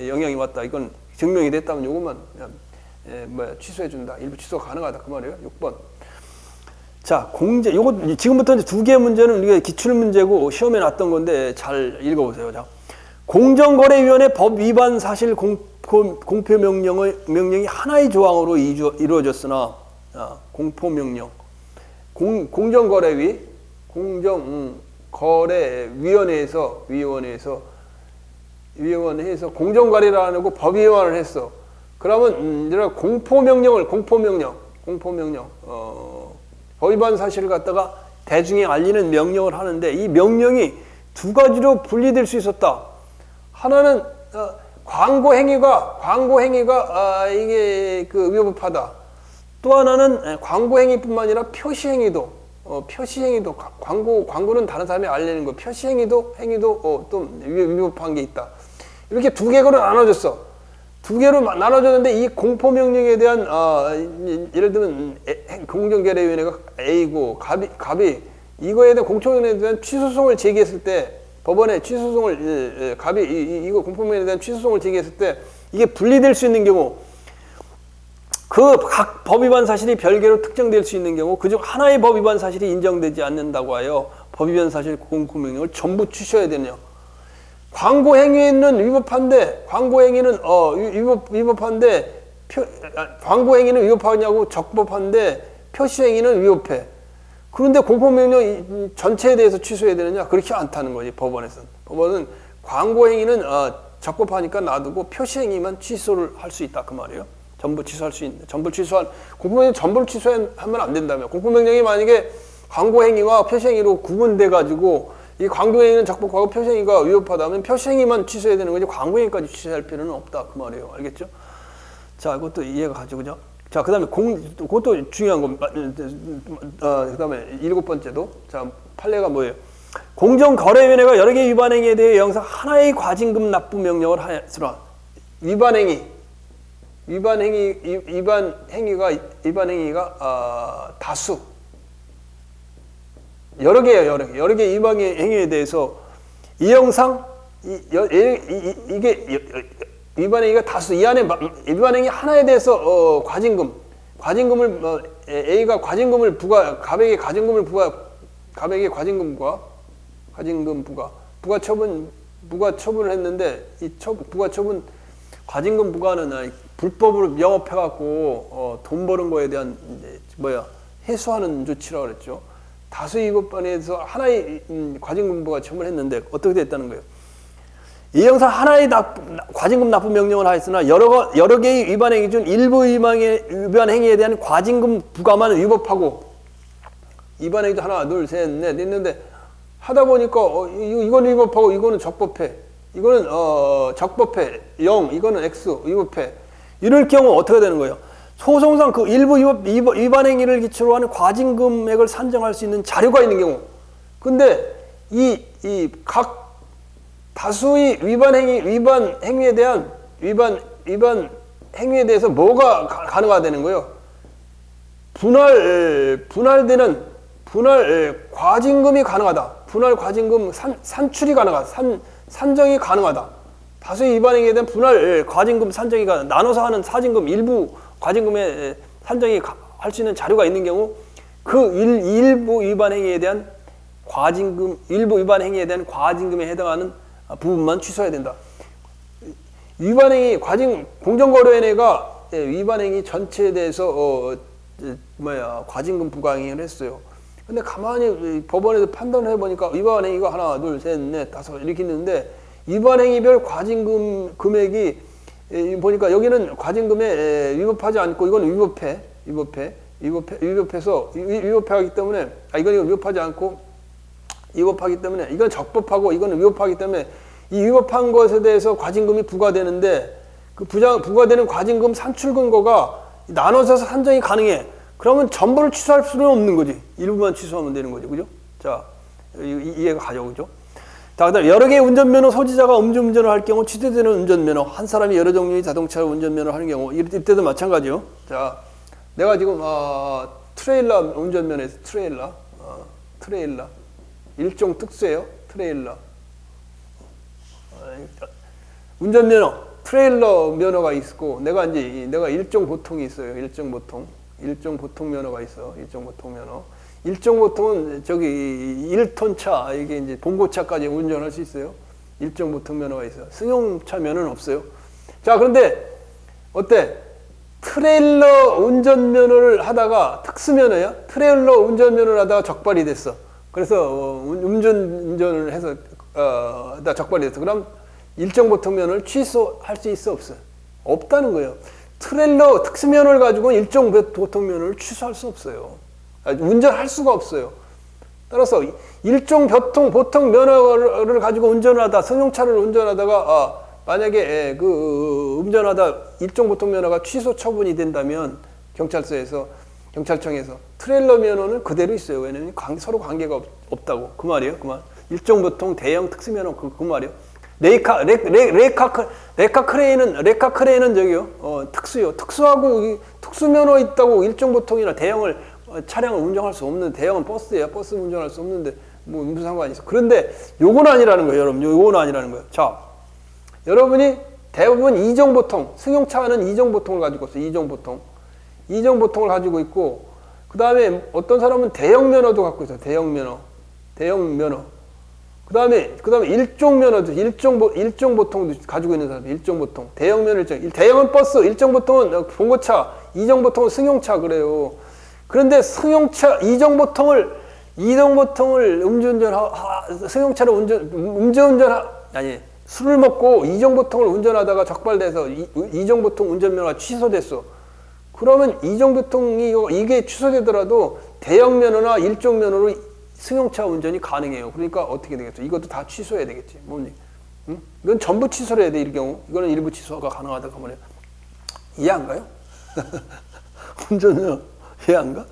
[SPEAKER 1] 영향이 왔다. 이건 증명이 됐다면 요것만 취소해 준다. 일부 취소 가능하다 그 말이에요. 6번. 자, 요거 지금부터 이제 두 개의 문제는 우리가 기출 문제고 시험에 났던 건데 잘 읽어보세요. 자, 공정거래위원회 법 위반 사실 공표 명령이 하나의 조항으로 이루어졌으나 공포명령 공정거래위원회에서 공정거래라는 거 법 위반을 했어. 그러면 공포명령 법 위반 사실을 갖다가 대중에 알리는 명령을 하는데 이 명령이 두 가지로 분리될 수 있었다. 하나는 광고 행위가 이게 그 위법하다. 또 하나는 광고 행위뿐만 아니라 표시 행위도 광고는 다른 사람이 알리는 거, 표시 행위도 또 위법한 게 있다. 이렇게 두 개로 나눠졌어. 두 개로 나눠졌는데 이 공포 명령에 대한 예를 들면 공정거래위원회가 A고 갑이 이거에 대한 공청회에 대한 취소송을 제기했을 때 법원에 갑이 이거 공포 명령에 대한 취소송을 제기했을 때 이게 분리될 수 있는 경우, 그 각 법 위반 사실이 별개로 특정될 수 있는 경우 그중 하나의 법 위반 사실이 인정되지 않는다고 하여 법 위반 사실 공포 명령을 전부 취소해야 되느냐. 광고 행위는 위법한데 광고 행위는 위법하냐고 적법한데 표시 행위는 위법해. 그런데 공포 명령 전체에 대해서 취소해야 되느냐? 그렇지 않다는 거지, 법원에서는. 법원은 광고 행위는 적법하니까 놔두고 표시 행위만 취소를 할 수 있다 그 말이에요. 전부 취소할 수 있는, 공포명령 전부를 취소하면 안 된다며. 공포명령이 만약에 광고 행위와 표시 행위로 구분돼 가지고 이 광고 행위는 적법하고 표시 행위가 위법하다면 표시 행위만 취소해야 되는 거지 광고 행위까지 취소할 필요는 없다 그 말이에요. 알겠죠? 자, 이것도 이해가 가죠, 그죠? 자, 그다음에 그것도 중요한 거. 그다음에 7번째도 자, 판례가 뭐예요? 공정거래위원회가 여러 개 위반 행위에 대해 영상 하나의 과징금 납부 명령을 하였으나 위반 행위가 다수 여러 개예요. 여러 개 위반 행위에 대해서 이 영상 이게 위반 행위가 다수, 이 안에 위반 행위 하나에 대해서 과징금을 A가 갑에게 과징금 부과 처분을 했는데 이 부과 처분 과징금 부과는 불법으로 영업해갖고 돈 버는 거에 대한 해소하는 조치라고 그랬죠. 다수 위법반에 대해서 하나의 과징금 부과 처분을 했는데 어떻게 됐다는 거예요? 이 영상 하나의 과징금 납부 명령을 하였으나 여러 개의 위반 행위 중 일부 위반 행위에 대한 과징금 부과만 위법하고, 위반 행위도 하나, 둘, 셋, 넷 있는데 하다 보니까 이건 위법하고 이거는 적법해. 이거는 적법해. 0, 이거는 X, 위법해. 이럴 경우 어떻게 되는 거예요? 소송상 그 일부 위반 행위를 기초로 하는 과징금액을 산정할 수 있는 자료가 있는 경우. 근데 이 각 다수의 위반 행위에 대해서 뭐가 가능하다는 거예요? 분할 과징금이 가능하다. 분할 과징금 산출이 가능하다. 산정이 가능하다. 다수의 위반 행위에 대한 분할 과징금 산정이 나눠서 하는 사징금 일부 과징금의 산정이 할 수 있는 자료가 있는 경우 그 일부 위반 행위에 대한 과징금에 해당하는 부분만 취소해야 된다. 위반행위 공정거래위원회가 위반행위 전체에 대해서 과징금 부과 행위를 했어요. 근데 가만히 법원에서 판단을 해보니까 위반행위가 하나, 둘, 셋, 넷, 다섯 이렇게 있는데 위반행위별 과징금 금액이 보니까 여기는 과징금에 위법하지 않고 이건 위법하기 때문에 이건 위법하지 않고 위법하기 때문에 이건 적법하고 이거는 위법하기 때문에 이 위법한 것에 대해서 과징금이 부과되는데 그 부과되는 과징금 산출 근거가 나눠서 산정이 가능해. 그러면 전부를 취소할 수는 없는 거지. 일부만 취소하면 되는 거지. 그죠? 자, 이해가 가죠. 그죠? 자, 그다음 여러 개의 운전면허 소지자가 음주운전을 할 경우 취소되는 운전면허, 한 사람이 여러 종류의 자동차를 운전면허를 하는 경우 이때도 마찬가지요. 자, 내가 지금 트레일러 운전면허에서 트레일러 일종 특수예요. 트레일러 운전면허 트레일러 면허가 있고 내가 일종 보통이 있어요. 일종 보통 면허가 있어. 일종 보통 면허. 일종 보통은 저기 1톤 차, 이게 이제 봉고차까지 운전할 수 있어요. 일종 보통 면허가 있어. 승용차 면허는 없어요. 자, 그런데 어때? 트레일러 운전면허를 하다가 특수면허야? 트레일러 운전면허를 하다가 적발이 됐어. 그래서 운전을 해서 나 적발이 됐어. 그럼 일종 보통 면허를 취소할 수 있어, 없어? 없다는 거예요. 트레일러 특수면허를 가지고 일종 보통 면허를 취소할 수 없어요. 운전할 수가 없어요. 따라서 일종 보통 면허를 가지고 운전하다 승용차를 운전하다가 만약에 그 운전하다 일종 보통 면허가 취소 처분이 된다면 경찰청에서 트레일러 면허는 그대로 있어요. 왜냐면 서로 관계가 없다고 그 말이에요. 그 말. 일종 보통 대형 특수 면허 그 말이에요. 레카 크레인은 저기요. 특수요. 특수하고 특수 면허 있다고 일종 보통이나 대형을 차량을 운전할 수 없는 대형은 버스예요. 버스 운전할 수 없는데 뭐 무슨 상관이 있어. 그런데 요건 아니라는 거예요, 여러분. 요건 아니라는 거예요. 자, 여러분이 대부분 이종보통 승용차는 이종보통을 가지고 있어요. 이종보통을 가지고 있고 그 다음에 어떤 사람은 대형 면허도 갖고 있어요. 대형 면허. 그 다음에 일종 면허도 일종 보통도 가지고 있는 사람. 일종 보통. 대형 면허 대형은 버스, 일종 보통은 봉고차, 이종 보통은 승용차 그래요. 그런데 승용차 이종 보통을 술을 먹고 이종 보통을 운전하다가 적발돼서 이종 보통 운전면허가 취소됐어. 그러면 이종 보통이 이게 취소되더라도 대형 면허나 일종 면허로 승용차 운전이 가능해요. 그러니까 어떻게 되겠어? 이것도 다 취소해야 되겠지. 뭐니? 응? 이건 전부 취소를 해야 돼. 이 경우. 이거는 일부 취소가 가능하다고 하면 이해 안 가요? 운전면허 이해 안 가?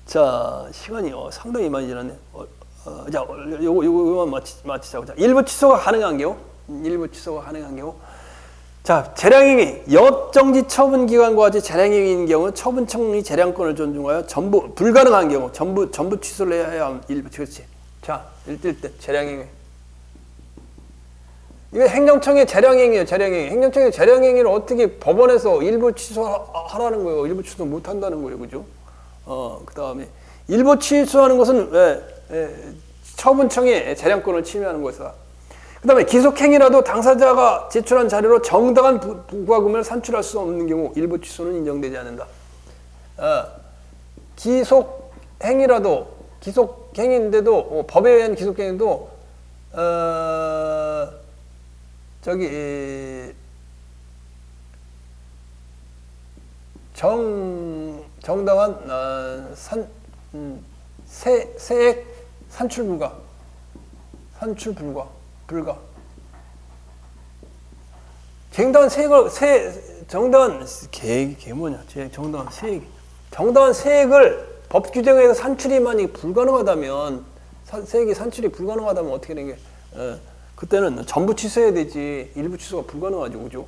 [SPEAKER 1] 자, 시간이 상당히 많이 지났네. 자, 요거만 마치자고. 자, 일부 취소가 가능한 경우. 자, 재량행위, 영업정지 처분기관과 같이 재량행위인 경우 처분청이 재량권을 존중하여 전부 불가능한 경우 전부 취소를 해야 함. 일부 그렇지. 자, 1대 재량행위. 이거 행정청의 재량행위예요. 행정청의 재량행위를 어떻게 법원에서 일부 취소하라는 거예요. 일부 취소 못 한다는 거예요. 그죠? 그 다음에 일부 취소하는 것은 처분청의 재량권을 침해하는 것이다. 그 다음에 기속행위라도 당사자가 제출한 자료로 정당한 부과금을 산출할 수 없는 경우 일부 취소는 인정되지 않는다. 기속행위인데도 법에 의한 기속행위도 정당한 세액 산출 불가. 정당한 세액을 법 규정에서 산출이 불가능하다면 세액이 산출이 불가능하다면 어떻게 되는 게 그때는 전부 취소해야 되지. 일부 취소가 불가능하죠. 그죠?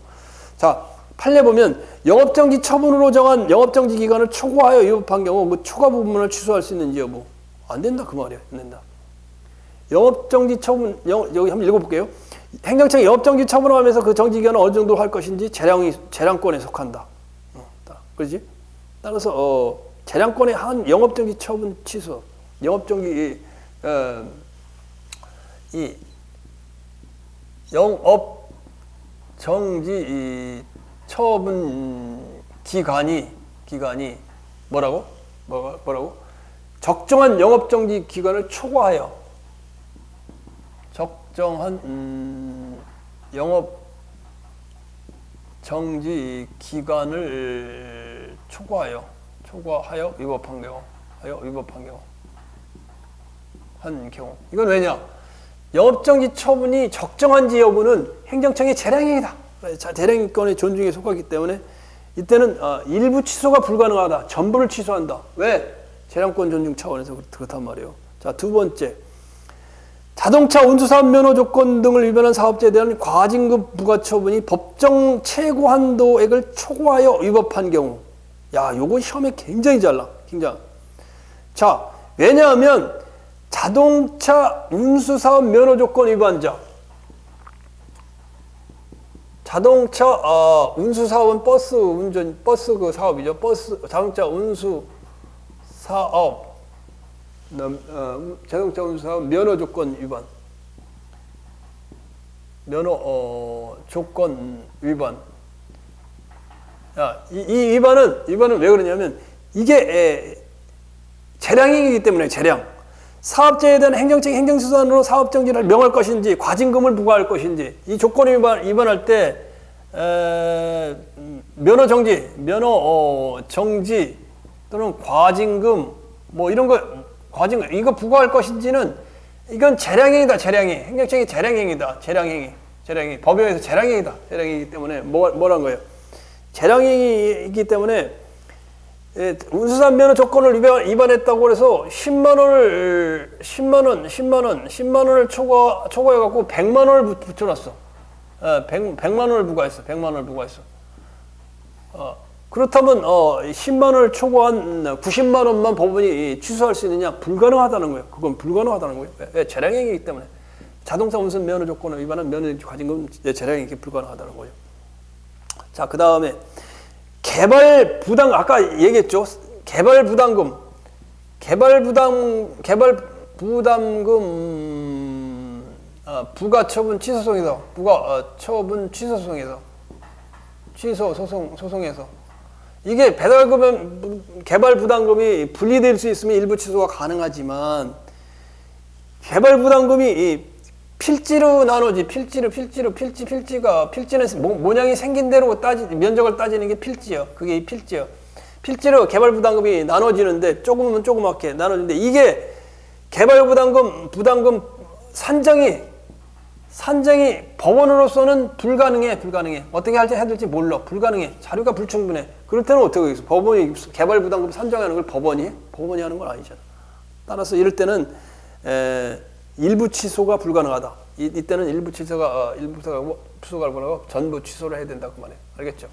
[SPEAKER 1] 자, 판례 보면 영업정지 처분으로 정한 영업정지 기간을 초과하여 위법한 경우 그 초과 부분을 취소할 수 있는지 여부. 안 된다 그 말이야. 안 된다. 영업정지 처분 여기 한번 읽어볼게요. 행정청이 영업정지 처분을 하면서 그 정지 기간을 어느 정도 할 것인지 재량권에 속한다. 그렇지? 따라서 재량권의 한 영업정지 처분 취소, 영업정지 이 영업정지 처분 기간이 뭐라고? 적정한 영업정지 기간을 초과하여 적정한 영업정지 기간을 초과하여 위법한 경우 한 경우. 이건 왜냐? 영업정지 처분이 적정한지 여부는 행정청의 재량행위다. 재량권의 존중에 속하기 때문에 이때는 일부 취소가 불가능하다. 전부를 취소한다. 왜? 재량권 존중 차원에서 그렇단 말이에요. 자, 두 번째. 자동차 운수사업 면허 조건 등을 위반한 사업자에 대한 과징금 부과처분이 법정 최고 한도액을 초과하여 위법한 경우. 야, 요거 시험에 굉장히 잘 나. 굉장히. 자, 왜냐하면 자동차 운수사업 면허 조건 위반자. 자동차 운수사업은 버스 그 사업이죠. 자동차 운수 사업, 자동차 운수사업 면허 조건 위반. 조건 위반. 야, 이 위반은 왜 그러냐면 이게 재량행위이기 때문에 재량. 사업자에 대한 행정적인 행정수단으로 사업정지를 명할 것인지 과징금을 부과할 것인지 이 조건 위반할 때 면허 정지 또는 과징금 뭐 이런 거 과징금 이거 부과할 것인지는 이건 재량행위다. 재량행위. 행정청이 재량행위다. 재량행위. 법령에서 재량행위다. 재량행위이기 때문에 뭐란 거예요? 재량행위이기 때문에 운수산 면허 조건을 위반했다고 해서 10만 원을 초과해갖고 100만 원을 붙여놨어. 100만 원을 부과했어. 100만 원을 부과했어. 그렇다면 10만 원을 초과한 90만 원만 법원이 취소할 수 있느냐? 불가능하다는 거예요. 그건 불가능하다는 거예요. 왜? 재량행위이기 때문에. 자동차 운전 면허 조건을 위반한 면허 과징금 재량행위 불가능하다는 거예요. 자, 그 다음에 개발 부담 아까 얘기했죠. 개발 부담금 부가 처분 취소송에서 처분 취소송에서 취소 소송에서 이게 개발 부담금이 분리될 수 있으면 일부 취소가 가능하지만 개발 부담금이 필지로 나눠지 필지는 모양이 생긴 대로 면적을 따지는 게 필지요. 그게 이 필지요. 필지로 개발 부담금이 나눠지는데 조금은 조그맣게 나눠지는데 이게 개발 부담금 산정이 법원으로서는 불가능해. 어떻게 해야 될지 몰라. 불가능해. 자료가 불충분해. 그럴 때는 어떻게 하겠어? 법원이 개발 부담금 산정하는 걸 법원이 하는 건 아니잖아. 따라서 이럴 때는 일부 취소가 불가능하다. 이때는 일부 취소가 불가능하고 전부 취소를 해야 된다 그 말이에요. 알겠죠?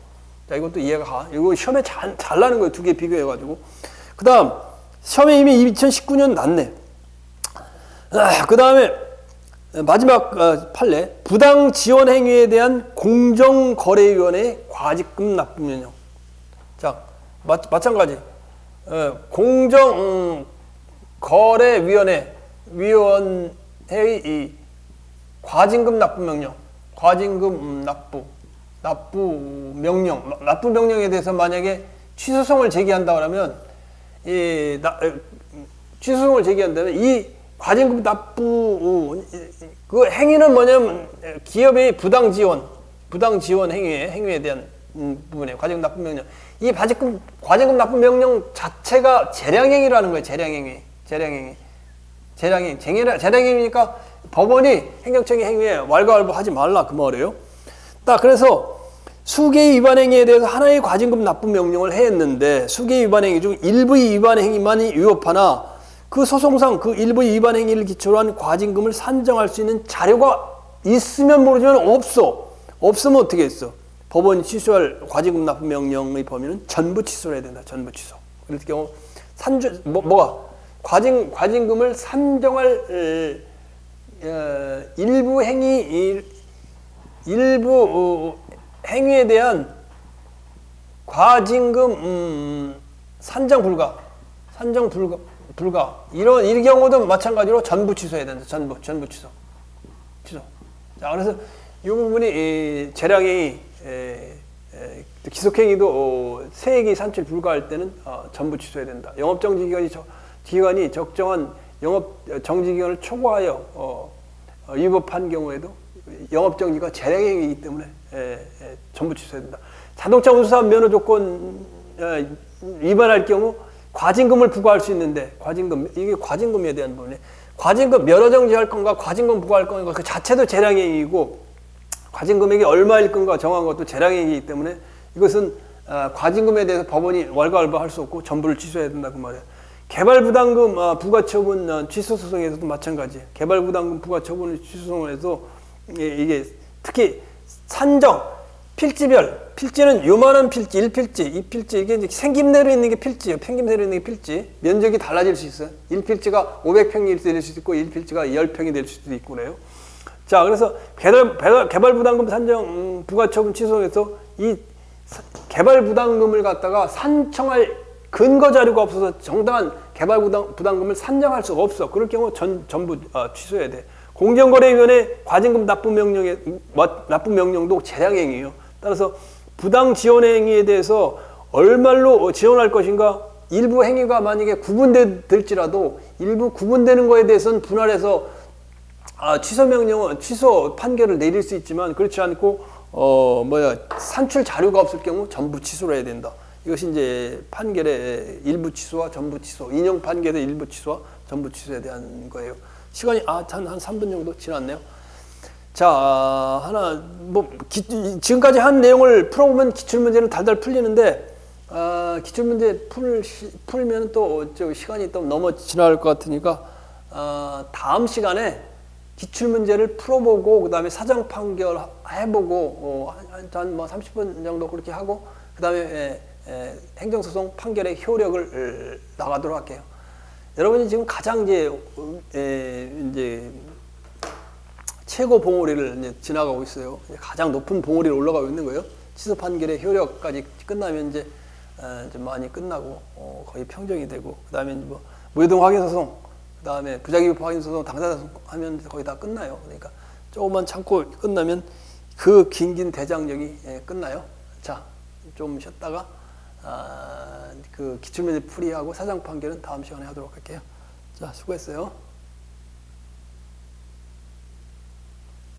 [SPEAKER 1] 자, 이것도 이해가 가. 이거 시험에 잘 나는 거예요. 두 개 비교해가지고. 그 다음 시험에 이미 2019년 났네. 그 다음에 마지막 판례 부당 지원 행위에 대한 공정거래위원회 과징금 납부 명령. 자, 마찬가지. 공정거래위원회의 이 과징금 납부 명령, 납부 명령에 대해서 만약에 취소송을 제기한다 그러면 취소송을 제기한다면 이 과징금 납부 그 행위는 뭐냐면 기업의 부당 지원 행위에 대한 부분에 과징금 납부 명령. 이 과징금 납부 명령 자체가 재량행위라는 거예요. 재량행위니까 법원이 행정청의 행위에 왈가왈부하지 말라 그 말이에요. 딱 그래서 수개의 위반 행위에 대해서 하나의 과징금 납부 명령을 했는데 수개의 위반 행위 중 일부의 위반 행위만이 위법하나 그 소송상 그 일부의 위반 행위를 기초로 한 과징금을 산정할 수 있는 자료가 있으면 모르지만 없으면 어떻게 했어? 법원이 취소할 과징금 납부 명령의 범위는 전부 취소를 해야 된다. 전부 취소. 그럴 경우 과징금을 산정할 일부 행위에 대한 과징금 산정 불가 이 경우도 마찬가지로 전부 취소해야 된다. 전부 취소. 자, 그래서 이 부분이 재량행위 기속행위도 세액이 산출 불가할 때는 전부 취소해야 된다. 영업정지 기간이 적정한 영업정지 기간을 초과하여 위법한 경우에도 영업정지가 재량행위이기 때문에 전부 취소해야 된다. 자동차 운수사업 면허 조건 위반할 경우 과징금을 부과할 수 있는데 이게 과징금에 대한 부분이에요. 과징금 면허 정지할 건가 과징금 부과할 건가 그 자체도 재량행위이고 과징금액이 얼마일 건가 정한 것도 재량행위이기 때문에 이것은 과징금에 대해서 법원이 왈가왈부할 수 없고 전부를 취소해야 된다 그 말이에요. 개발부담금 부과처분 취소소송에서도 마찬가지예요. 개발부담금 부과처분 취소소송에서 이게 특히 산정 필지는 요만한 필지, 1필지, 2필지 이게 이제 생김새로 있는 게 필지예요. 생김새로 있는 게 필지. 면적이 달라질 수 있어요. 1필지가 500평이 될 수도 있고 1필지가 10평이 될 수도 있고 그래요. 자, 그래서 개발부담금 산정 부과처분 취소에서 이 개발부담금을 갖다가 산청할 근거 자료가 없어서 정당한 개발부담금을 산정할 수가 없어. 그럴 경우 전부 취소해야 돼. 공정거래위원회 과징금 납부 명령도 재량행위예요. 따라서 부당 지원 행위에 대해서 얼마로 지원할 것인가 일부 행위가 만약에 구분될지라도 일부 구분되는 거에 대해서는 분할해서 취소 판결을 내릴 수 있지만 그렇지 않고 산출 자료가 없을 경우 전부 취소를 해야 된다. 이것이 이제 판결의 일부 취소와 전부 취소, 인용 판결의 일부 취소와 전부 취소에 대한 거예요. 시간이 한 3분 정도 지났네요. 자, 지금까지 한 내용을 풀어보면 기출문제는 달달 풀리는데, 기출문제 풀면 또 시간이 또 너무 지나갈 것 같으니까, 다음 시간에 기출문제를 풀어보고, 그 다음에 사정 판결 해보고, 한 30분 정도 그렇게 하고, 그 다음에 행정소송 판결의 효력을 나가도록 할게요. 여러분이 지금 가장 이제 최고 봉우리를 이제 지나가고 있어요. 가장 높은 봉우리를 올라가고 있는 거예요. 취소 판결의 효력까지 끝나면 이제 좀 많이 끝나고 거의 평정이 되고, 그 다음에 뭐 무효등 확인 소송, 그 다음에 부작위 확인 소송, 당사자 소송 하면 거의 다 끝나요. 그러니까 조금만 참고 끝나면 그 긴긴 대장정이 끝나요. 자, 좀 쉬었다가 그 기출문제 풀이하고 사정 판결은 다음 시간에 하도록 할게요. 자, 수고했어요.